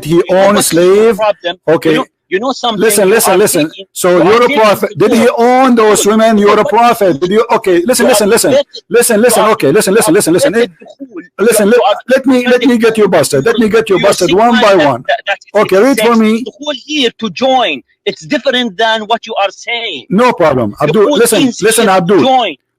he owned a slave, okay. You know something. Listen. So you're a prophet. Did he own those women? You're a prophet. Did you? Okay. Listen. Okay. Listen. Let me get you busted. One by one. Okay. Read for me. The whole here to join. It's different than what you are saying. No problem. Abdul. Listen, Abdul.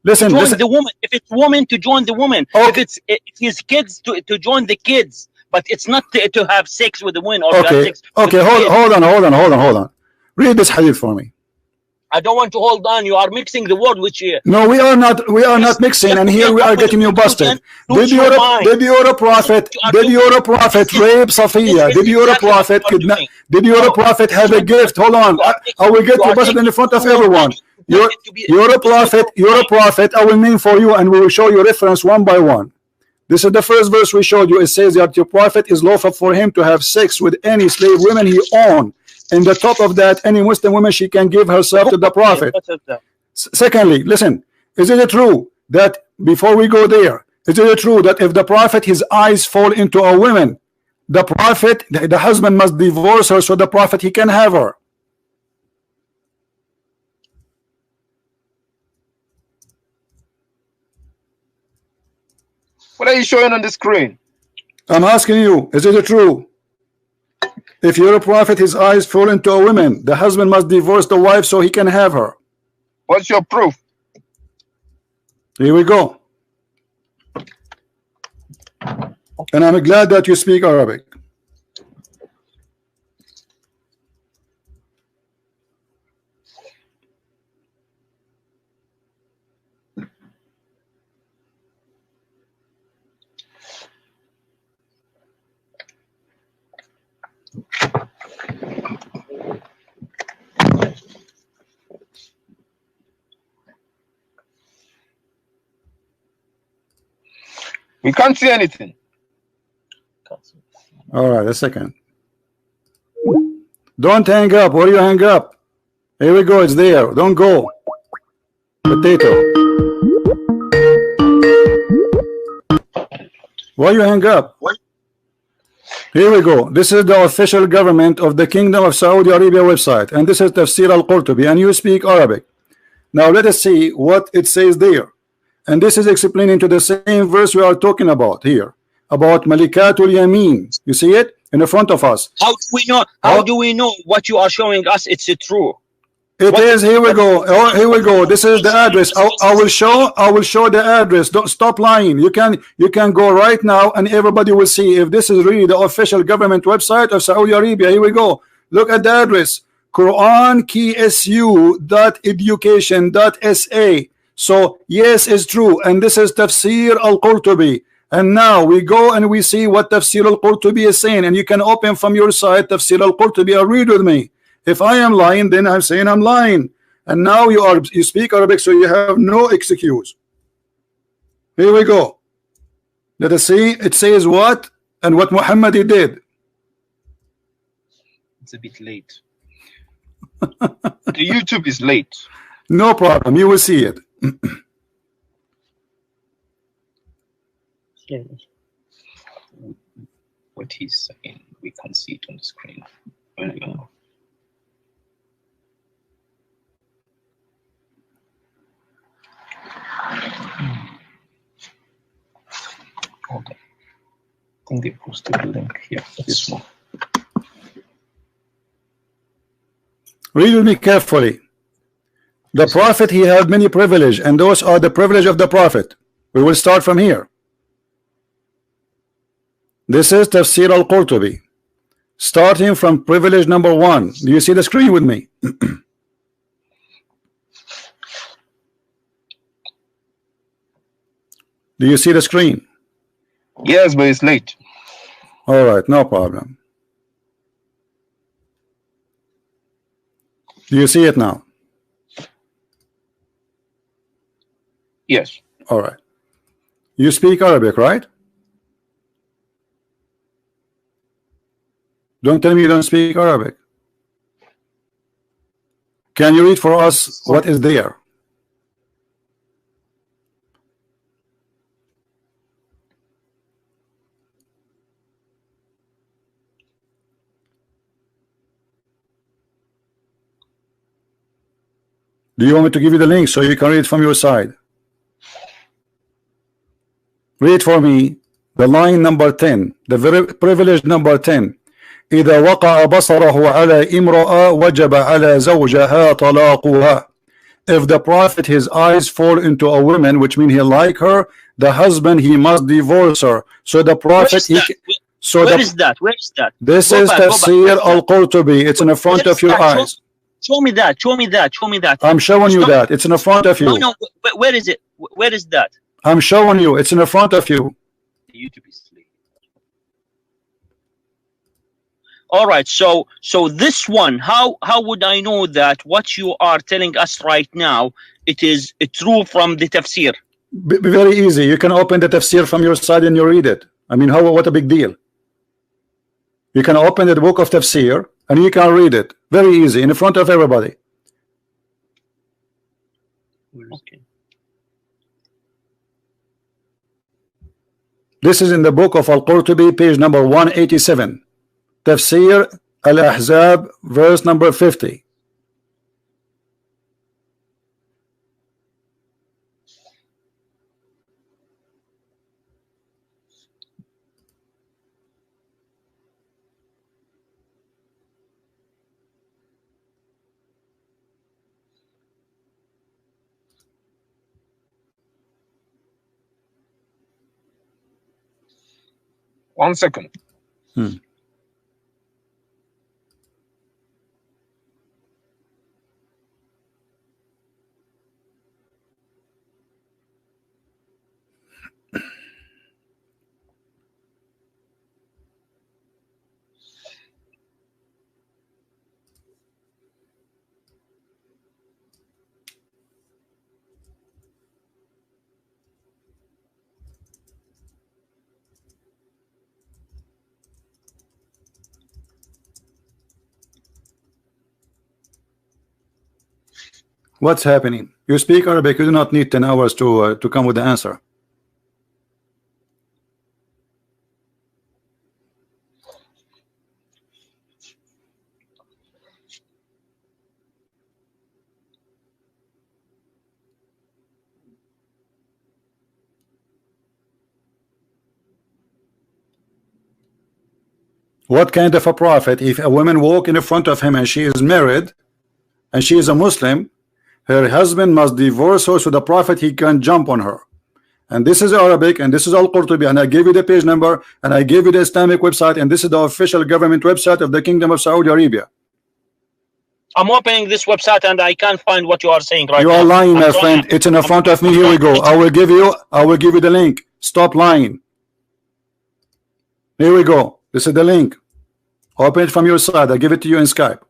Listen. The woman. If it's woman, to join the woman. Okay. If it's his kids, to join the kids. But it's not to have sex with the woman or to have sex. Okay, hold on. Read this hadith for me. I don't want to hold on. You are mixing the word which no, we are not mixing, and here we are getting you busted. Did your prophet rape Safiya? Did your prophet kidnap? Did your prophet have a gift? Hold on. I will get you busted in front of everyone. You're a prophet. I will name for you and we will show you reference one by one. This is the first verse we showed you. It says that your prophet is lawful for him to have sex with any slave women he owned. And the top of that, any Muslim woman, she can give herself to the prophet. Secondly, listen, is it true that, before we go there, is it true that if the prophet, his eyes fall into a woman, the prophet, the husband must divorce her so the prophet, he can have her? What are you showing on the screen? I'm asking you, is it true? If you're a prophet, his eyes fall into a woman, the husband must divorce the wife so he can have her. What's your proof? Here we go. And I'm glad that you speak Arabic. We can't see anything. All right, a second. Don't hang up. Where do you hang up? Here we go. It's there. Don't go. Potato. Why you hang up? Here we go. This is the official government of the Kingdom of Saudi Arabia website, and this is Tafsir al-Qurtubi, and you speak Arabic. Now let us see what it says there. And this is explaining to the same verse we are talking about here, about Malikatul Yamin. You see it in the front of us. How do we know? How do we know what you are showing us? It's true. It is. Here we go. Oh, here we go. This is the address. I will show the address. Don't stop lying. You can go right now and everybody will see if this is really the official government website of Saudi Arabia. Here we go. Look at the address. QuranKSU.education.sa. So yes, it's true, and this is Tafsir al-Qurtubi. And now we go and we see what Tafsir al-Qurtubi is saying, and you can open from your side Tafsir al-Qurtubi and read with me. If I am lying, then I'm saying I'm lying. And now you speak Arabic, so you have no excuse. Here we go. Let us see. It says what and what Muhammad did. It's a bit late. The YouTube is late. No problem. You will see it. What he's saying, we can't see it on the screen. Hold on. I think they posted the link here. This one. Read with me carefully. The prophet, he had many privileges, and those are the privilege of the prophet. We will start from here. This is Tafsir al-Qurtubi, starting from privilege number 1. Do you see the screen with me? Do you see the screen? Yes, but it's late. All right, no problem. Do you see it now? Yes. All right. You speak Arabic, right? Don't tell me you don't speak Arabic. Can you read for us what is there? Do you want me to give you the link so you can read from your side? Read for me the line number 10, the very privilege number 10. إذا وقع بصره على امرأة وجب على زوجها طلاقها. If the prophet his eyes fall into a woman, which means he like her, the husband he must divorce her. So the prophet where is that? This is Tafsir al-Qurtubi. It's in the front of your eyes. Show me that. I'm showing you that. It's in the front of you. No, where is it? Where is that? I'm showing you. It's in the front of you. YouTube is asleep. All right. So this one, how would I know that what you are telling us right now it's true from the tafsir? Very easy. You can open the tafsir from your side and you read it. I mean, what a big deal. You can open the book of tafsir and you can read it. Very easy in front of everybody. Okay. This is in the book of Al-Qurtubi, page number 187. Tafsir Al-Ahzab, verse number 50. One second. What's happening? You speak Arabic, you do not need 10 hours to come with the answer. What kind of a prophet, if a woman walk in front of him and she is married and she is a Muslim, her husband must divorce her, so the prophet he can jump on her. And this is Arabic, and this is Al-Qurtubi, and I gave you the page number, and I gave you the Islamic website, and this is the official government website of the Kingdom of Saudi Arabia. I'm opening this website and I can't find what you are saying right now. You are lying, my friend. It's in the front of me. Here we go. I will give you the link. Stop lying. Here we go. This is the link. Open it from your side. I give it to you in Skype.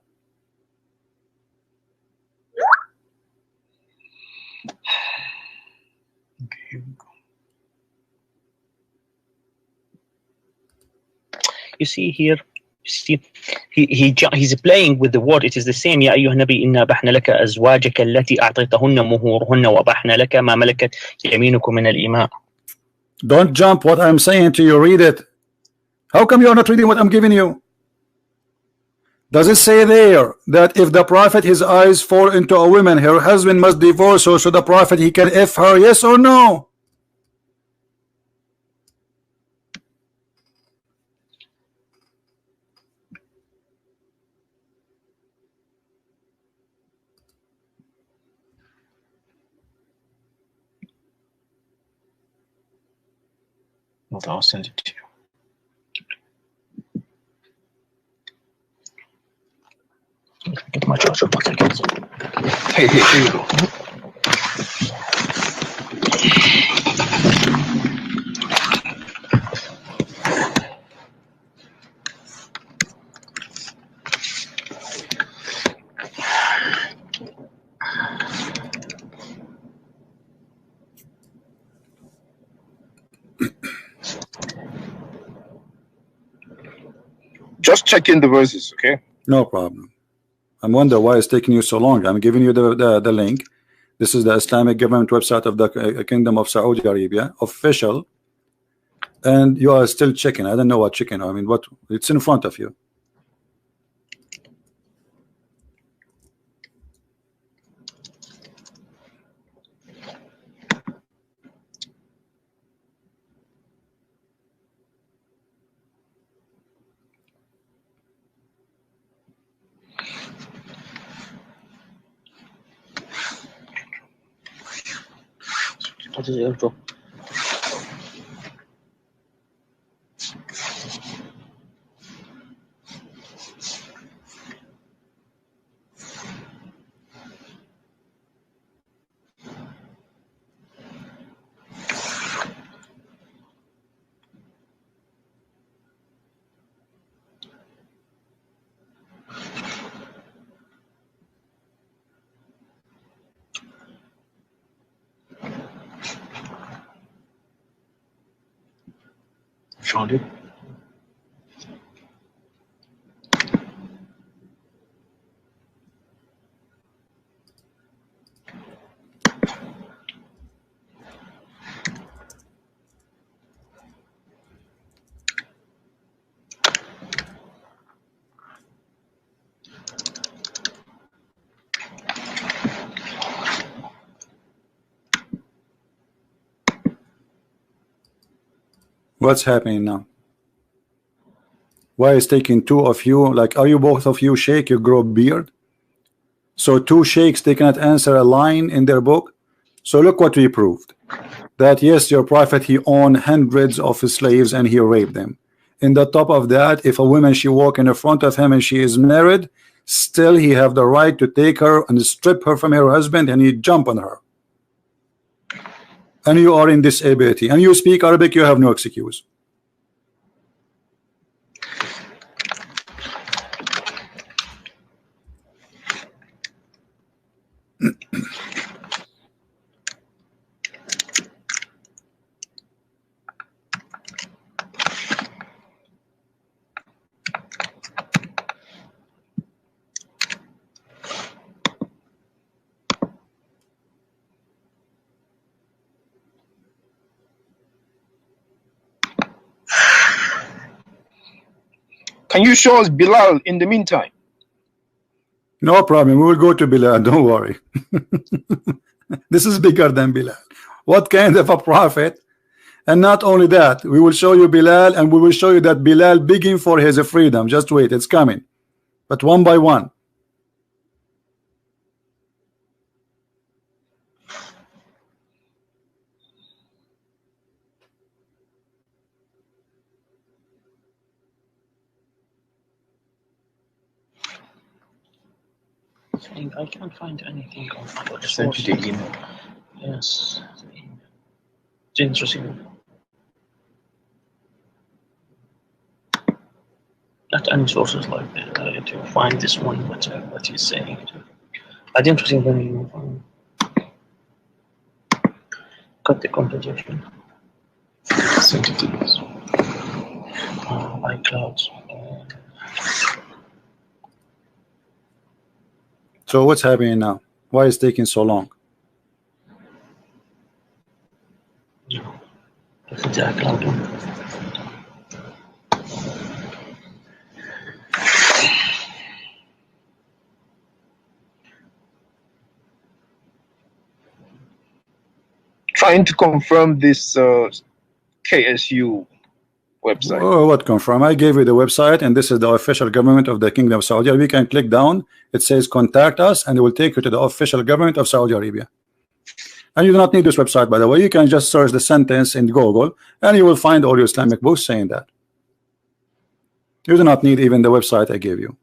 You see here, he's playing with the word. It is the same. يا أيها النبي إنا أبحنا لك أزواجك التي أعطيتهن مهورهن وأبحنا لك ما ملكت يمينكم من الإماء. Don't jump what I'm saying to you. Read it. How come you are not reading what I'm giving you? Does it say there that if the prophet his eyes fall into a woman, her husband must divorce her, so the prophet he can F her? Yes or no? Well, I'll send it to you. Get my charger back again. Hey, here you go. Just checking the verses, okay? No problem. I'm wondering why it's taking you so long. I'm giving you the link. This is the Islamic government website of the Kingdom of Saudi Arabia, official, and you are still checking. I don't know what checking. I mean, what? It's in front of you. What is it? Found it. What's happening now? Why is taking two of you? Like, are you both of you sheikh? You grow beard? So two sheikhs, they cannot answer a line in their book. So look what we proved. That yes, your prophet, he owned hundreds of slaves and he raped them. In the top of that, if a woman she walk in the front of him and she is married, still he have the right to take her and strip her from her husband and he jump on her. And you are in disability and you speak Arabic, you have no excuse. Can you show us Bilal in the meantime? No problem. We will go to Bilal. Don't worry. This is bigger than Bilal. What kind of a prophet? And not only that, we will show you Bilal and we will show you that Bilal begging for his freedom. Just wait, it's coming. But one by one. I can't find anything on our Send you the email. Yes. It's interesting. Not any sources like that to find this one, what he's saying. I didn't receive any. Cut the composition. Send it to us. iCloud. So what's happening now? Why is it taking so long? This is the iCloud one. Trying to confirm this KSU website. Oh, what confirm? I gave you the website and this is the official government of the Kingdom of Saudi Arabia. You can click down, it says contact us and it will take you to the official government of Saudi Arabia. And you do not need this website, by the way. You can just search the sentence in Google and you will find all your Islamic books saying that. You do not need even the website I gave you.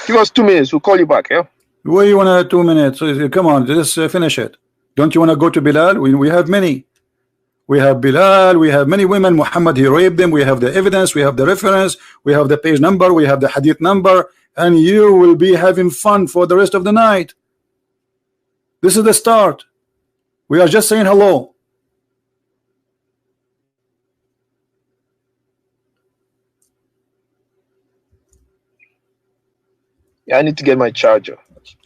Give us 2 minutes. We'll call you back. Yeah. Where you want 2 minutes? Come on, just finish it. Don't you want to go to Bilal? We have many. We have Bilal, we have many women. Muhammad, he raped them. We have the evidence, we have the reference, we have the page number, we have the hadith number, and you will be having fun for the rest of the night. This is the start. We are just saying hello. Yeah, I need to get my charger.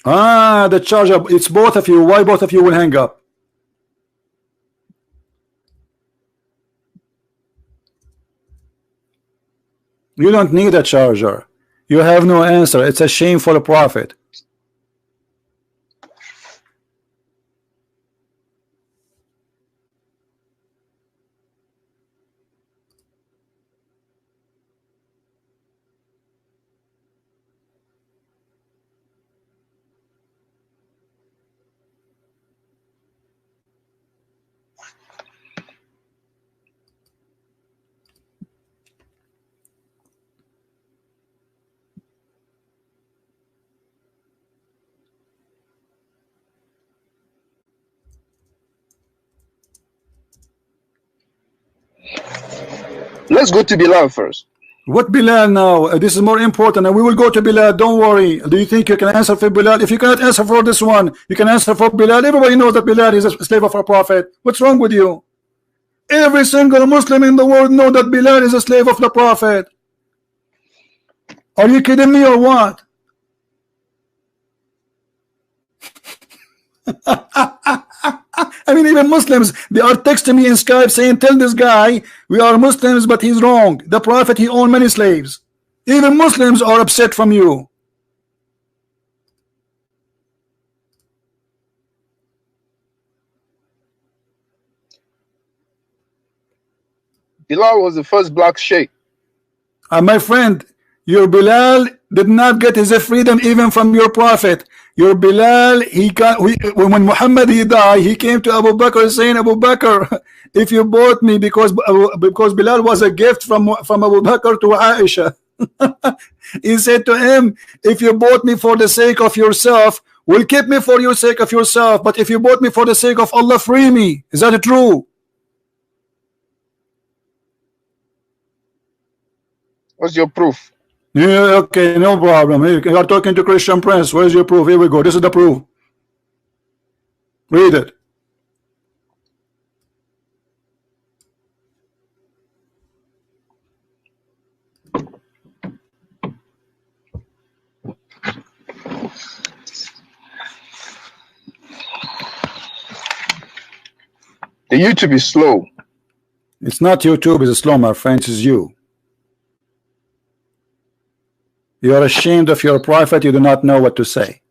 Ah, the charger. It's both of you. Why both of you will hang up? You don't need a charger. You have no answer. It's a shame for a prophet. Let's go to Bilal first. What Bilal now? This is more important, and we will go to Bilal. Don't worry. Do you think you can answer for Bilal? If you cannot answer for this one, you can answer for Bilal. Everybody knows that Bilal is a slave of our prophet. What's wrong with you? Every single Muslim in the world knows that Bilal is a slave of the prophet. Are you kidding me or what? I mean, even Muslims, they are texting me in Skype saying, tell this guy we are Muslims, but he's wrong. The prophet, he owned many slaves. Even Muslims are upset from you. Bilal was the first black sheikh. My friend, your Bilal did not get his freedom even from your prophet. Your Bilal, when Muhammad he died, he came to Abu Bakr saying, Abu Bakr, if you bought me, because Bilal was a gift from Abu Bakr to Aisha. He said to him, if you bought me for the sake of yourself, will keep me for your sake of yourself, but if you bought me for the sake of Allah, free me. Is that true? What's your proof? Yeah, okay, no problem. You are talking to Christian Prince. Where's your proof? Here we go. This is the proof. Read it. The YouTube is slow. It's not YouTube, it's slow, my friends, it's you. You are ashamed of your prophet, you do not know what to say.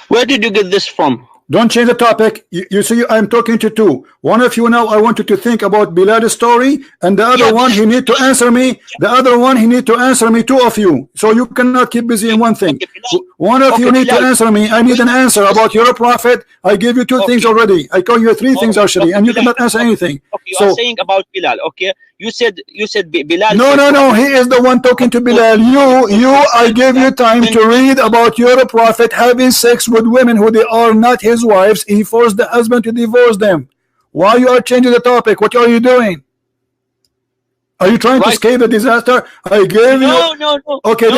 Where did you get this from? Don't change the topic. You see, I'm talking to two. One of you now, I want you to think about Bilal's story, and the other one, he need to answer me. The other one, he need to answer me. Two of you. So you cannot keep busy in one thing. One of you need to answer me. I need an answer about your prophet. I gave you two things already. I call you three things actually, and you cannot answer anything. Okay, you are saying about Bilal. Okay, you said Bilal. No. He is the one talking to Bilal. I gave you time to read about your prophet having sex with women who they are not his wives. He forced the husband to divorce them. Why you are changing the topic? What are you doing? Are you trying to escape the disaster? I gave you. No. Okay,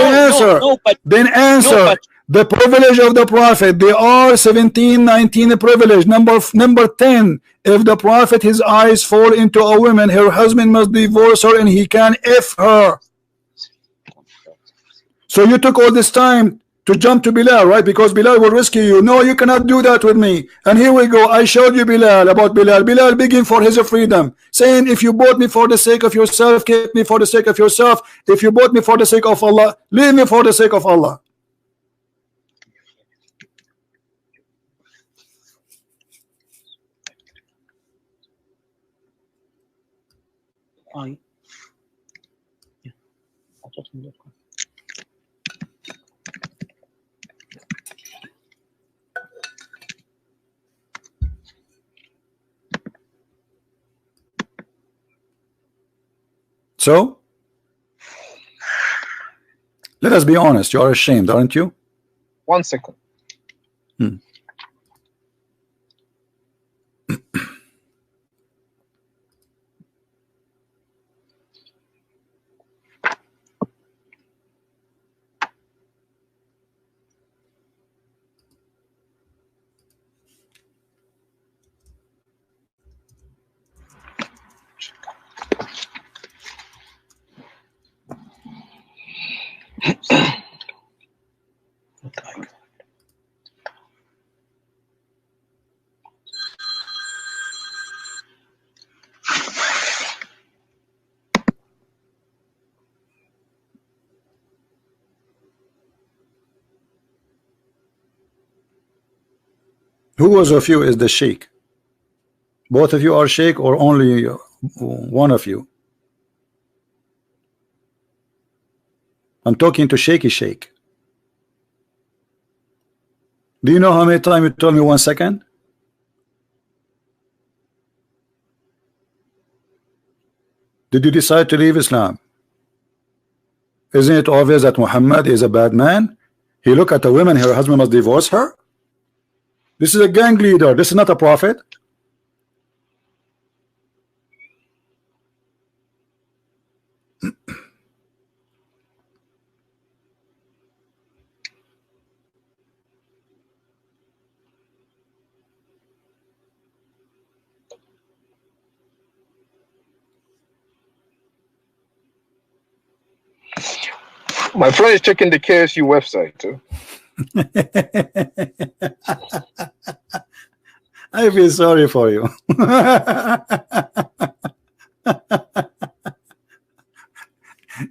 then answer. The privilege of the prophet. They are 17, 19 privilege. Number 10. If the prophet, his eyes fall into a woman, her husband must divorce her, and he can F her. So you took all this time to jump to Bilal, right? Because Bilal will rescue you. No, you cannot do that with me. And here we go. I showed you Bilal, about Bilal. Bilal begging for his freedom, saying, if you bought me for the sake of yourself, keep me for the sake of yourself. If you bought me for the sake of Allah, leave me for the sake of Allah. So let us be honest, you are ashamed, aren't you? 1 second. Who was of you is the sheikh? Both of you are sheikh or only one of you? I'm talking to shaky sheikh. Do you know how many times you told me 1 second? Did you decide to leave Islam? Isn't it obvious that Muhammad is a bad man? He look at a woman, her husband must divorce her. This is a gang leader. This is not a prophet. My friend is checking the KSU website too. I feel sorry for you.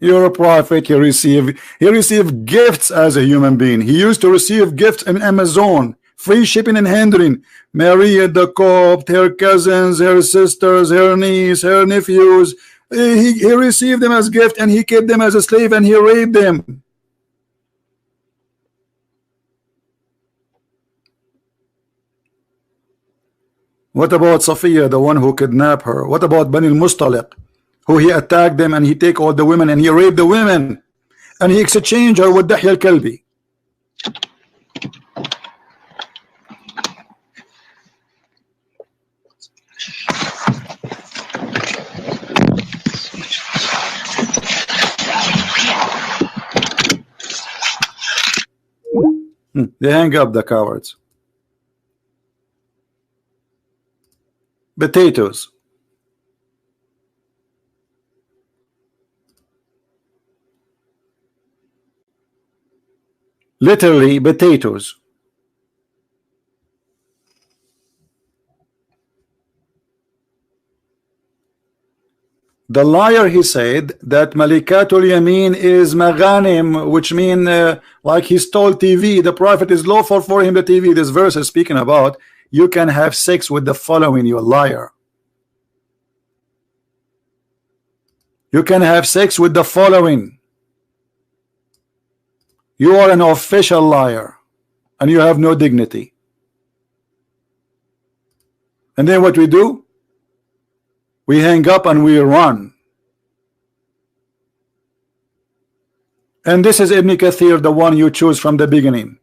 You're a prophet. He received gifts as a human being. He used to receive gifts in Amazon, free shipping and handling. Maria the Copt, her cousins, her sisters, her niece, her nephews. He received them as gift and he kept them as a slave and he raped them. What about Safiya, the one who kidnapped her? What about Bani al-Mustaliq, who he attacked them and he take all the women and he raped the women and he exchanged her with Dahya al-Kalbi? They hang up, the cowards. Potatoes. Literally potatoes. The liar, he said that Malikatul Yamin is Maghanim, which mean like he stole TV. The prophet is lawful for him the TV. This verse is speaking about you can have sex with the following, you liar. You can have sex with the following. You are an official liar and you have no dignity. And then what we do? We hang up and we run. And this is Ibn Kathir, the one you choose from the beginning.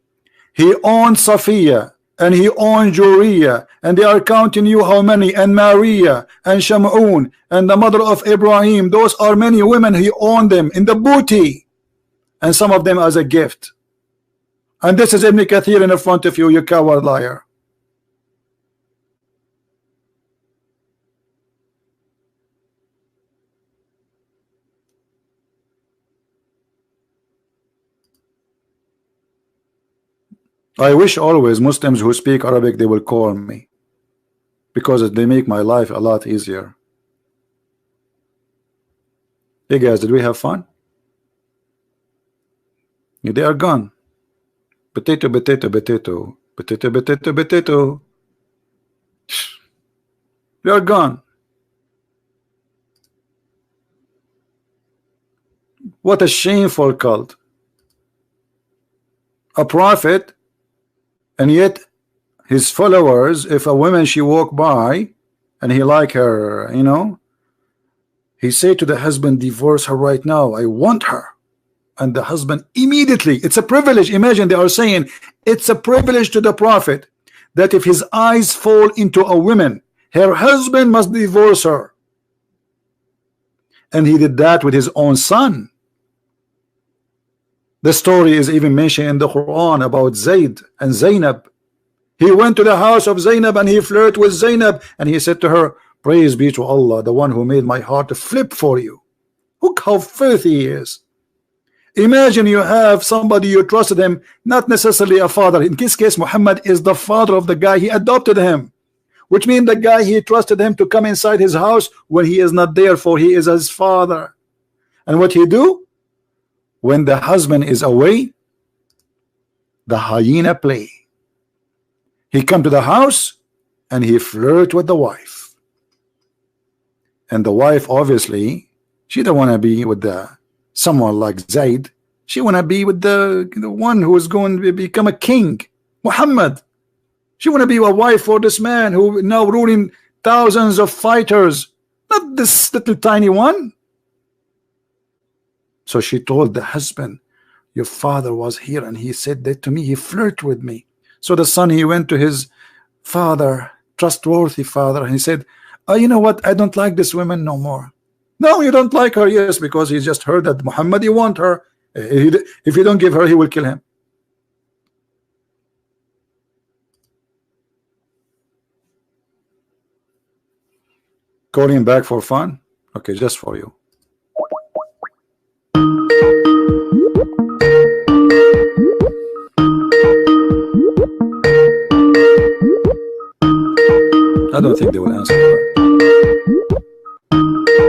He owned Safiya and he owned Juriya, and they are counting you how many, and Maria and Shamun and the mother of Ibrahim. Those are many women. He owned them in the booty, and some of them as a gift. And this is Ibn Kathir in the front of you, you coward liar. I wish always Muslims who speak Arabic, they will call me, because they make my life a lot easier. Hey guys, did we have fun? Yeah, they are gone. Potato, potato, potato, potato, potato, potato. They are gone. What a shameful cult. A prophet, and yet his followers, if a woman she walk by and he like her, you know, He said to the husband, divorce her right now, I want her. And the husband immediately, it's a privilege. Imagine they are saying it's a privilege to the prophet that if his eyes fall into a woman, her husband must divorce her. And he did that with his own son. The story is even mentioned in the Quran about Zayd and Zainab. He went to the house of Zainab and he flirted with Zainab, and he said to her, praise be to Allah, the one who made my heart to flip for you. Look how filthy he is. Imagine you have somebody, you trusted him, not necessarily a father. In this case, Muhammad is the father of the guy, he adopted him, which means the guy, he trusted him to come inside his house when he is not there, for he is his father. And what he do? When the husband is away, the hyena play. He come to the house and he flirt with the wife. And the wife, obviously, she don't want to be with someone like Zayd. She want to be with the one who is going to become a king, Muhammad. She want to be a wife for this man who now ruling thousands of fighters, not this little tiny one. So she told the husband, your father was here and he said that to me, he flirted with me. So the son, he went to his father, trustworthy father, and he said, oh, you know what, I don't like this woman no more. No, you don't like her? Yes, because he just heard that Muhammad, he want her. If you don't give her, he will kill him. Call him back for fun? Okay, just for you. I don't think they will answer her.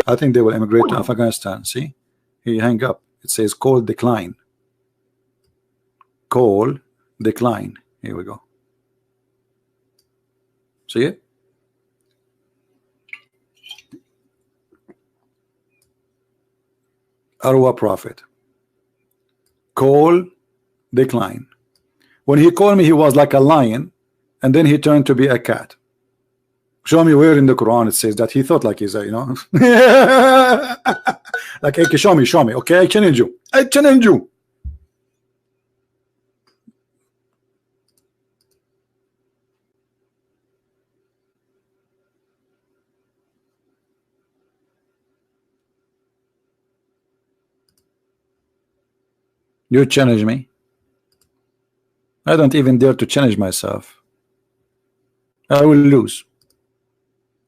I think they will immigrate to Afghanistan. See, he hang up. It says call decline. Call decline. Here we go. See it? Arwa Prophet. Call decline. When he called me, he was like a lion, and then he turned to be a cat. Show me where in the Quran it says that. He thought like he's a, like, okay, show me. Okay, I challenge you. You challenge me. I don't even dare to challenge myself. I will lose.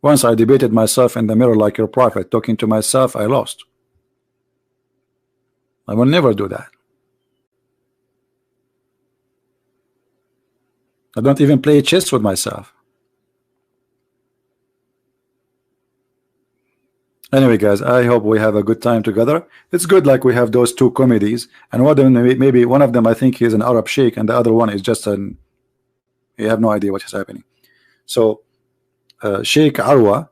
Once I debated myself in the mirror like your prophet, talking to myself, I lost. I will never do that. I don't even play chess with myself. Anyway, guys, I hope we have a good time together. It's good like we have those two comedies, and one of them, maybe one of them, I think he's an Arab sheikh, and the other one is just you have no idea what is happening. So Sheikh Arwa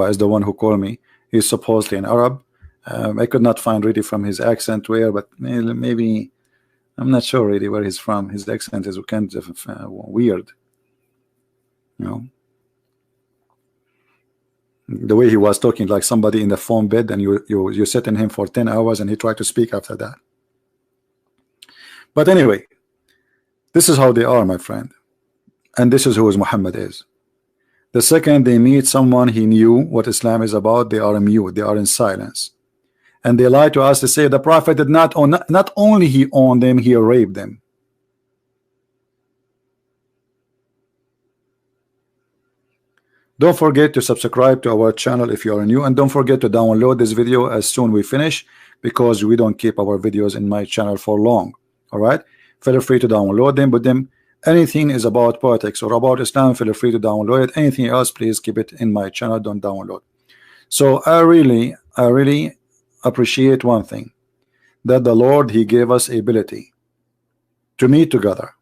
is the one who called me. He's supposedly an Arab. I could not find really from his accent where, but maybe I'm not sure really where he's from. His accent is kind of weird, the way he was talking like somebody in the foam bed, and you sit in him for 10 hours and he tried to speak after that. But anyway, this is how they are, my friend, and this is who Muhammad is. The second they meet someone he knew what Islam is about, they are mute, they are in silence, and they lie to us to say the prophet did not own, not only he owned them, he raped them. Don't forget to subscribe to our channel if you are new, and don't forget to download this video as soon we finish, because we don't keep our videos in my channel for long. All right, feel free to download them, but them anything is about politics or about Islam, feel free to download it. Anything else, please keep it in my channel, don't download. So I really appreciate one thing, that the Lord, he gave us ability to meet together,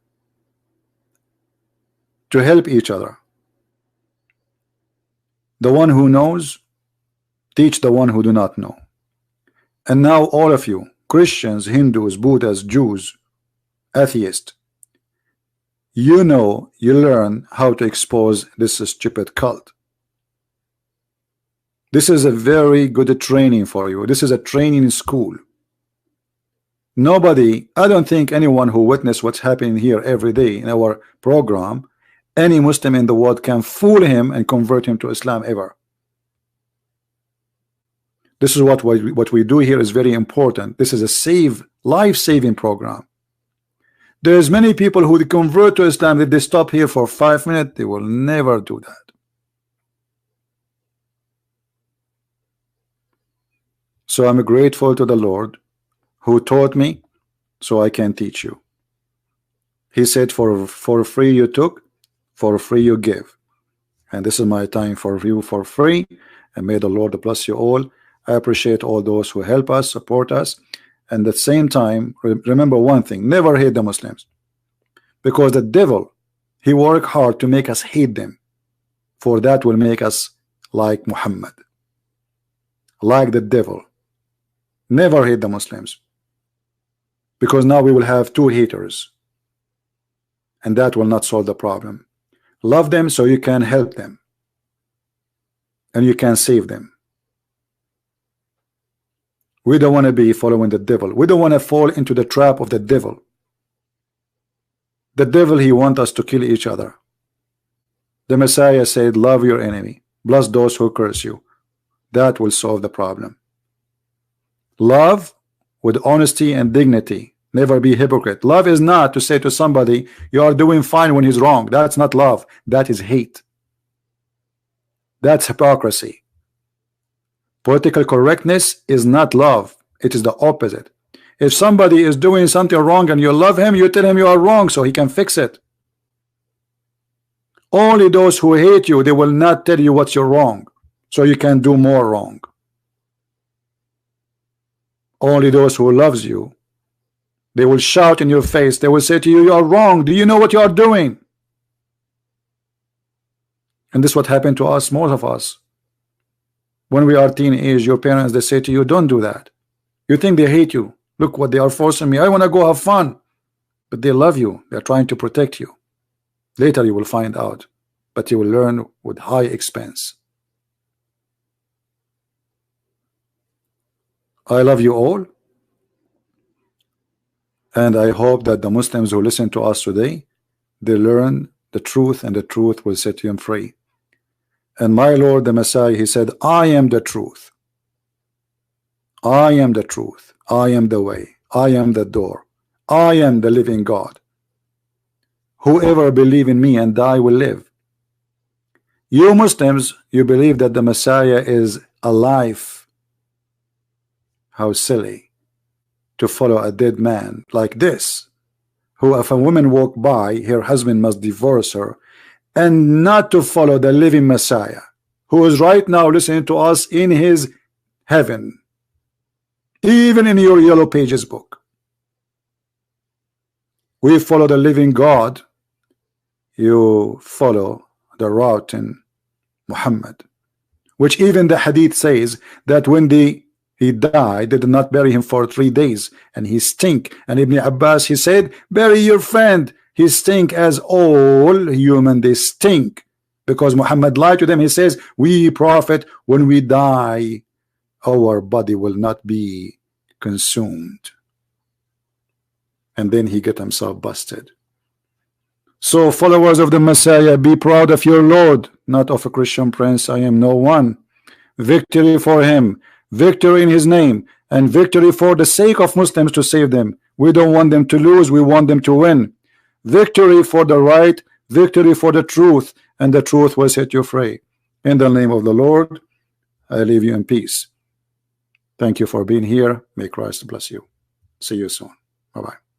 to help each other. The one who knows, teach the one who do not know. And now all of you, Christians, Hindus, Buddhists, Jews, atheists, you learn how to expose this stupid cult. This is a very good training for you. This is a training school. Nobody, I don't think anyone who witnessed what's happening here every day in our program, any Muslim in the world can fool him and convert him to Islam ever. This is what we do here is very important. This is a life-saving program. There's many people who convert to Islam, if they stop here for 5 minutes, they will never do that. So I'm grateful to the Lord who taught me so I can teach you. He said for free you took, for free you give. And this is my time for you for free. And may the Lord bless you all. I appreciate all those who help us, support us. And at the same time, remember one thing, never hate the Muslims. Because the devil, he worked hard to make us hate them. For that will make us like Muhammad. Like the devil. Never hate the Muslims. Because now we will have 2 haters. And that will not solve the problem. Love them so you can help them. And you can save them. We don't want to be following the devil. We don't want to fall into the trap of the devil. The devil, he wants us to kill each other. The Messiah said, love your enemy. Bless those who curse you. That will solve the problem. Love with honesty and dignity. Never be hypocrite. Love is not to say to somebody, you are doing fine when he's wrong. That's not love. That is hate. That's hypocrisy. Political correctness is not love. It is the opposite. If somebody is doing something wrong and you love him, you tell him you are wrong so he can fix it. Only those who hate you, they will not tell you what you're wrong so you can do more wrong. Only those who loves you, they will shout in your face. They will say to you, you are wrong. Do you know what you are doing? And this is what happened to us, most of us. When we are teenage, your parents, they say to you, don't do that. You think they hate you. Look what they are forcing me. I want to go have fun. But they love you. They're trying to protect you. Later you will find out. But you will learn with high expense. I love you all. And I hope that the Muslims who listen to us today, they learn the truth, and the truth will set them free. And my Lord the Messiah, he said, I am the truth. I am the truth. I am the way. I am the door. I am the living God. Whoever believe in me and die will live. You Muslims, you believe that the Messiah is alive. How silly to follow a dead man like this, who if a woman walk by, her husband must divorce her, and not to follow the living Messiah, who is right now listening to us in his heaven, even in your Yellow Pages book. We follow the living God. You follow the route in Muhammad, which even the hadith says that when he died, they did not bury him for 3 days, and he stink. And Ibn Abbas, he said, bury your friend. He stink as all human, they stink, because Muhammad lied to them. He says, we prophet, when we die, our body will not be consumed. And then he get himself busted. So followers of the Messiah, be proud of your Lord, not of a Christian prince. I am no one. Victory for him, victory in his name, and victory for the sake of Muslims to save them. We don't want them to lose, we want them to win. Victory for the right, victory for the truth, and the truth will set you free. In the name of the Lord, I leave you in peace. Thank you for being here. May Christ bless you. See you soon. Bye-bye.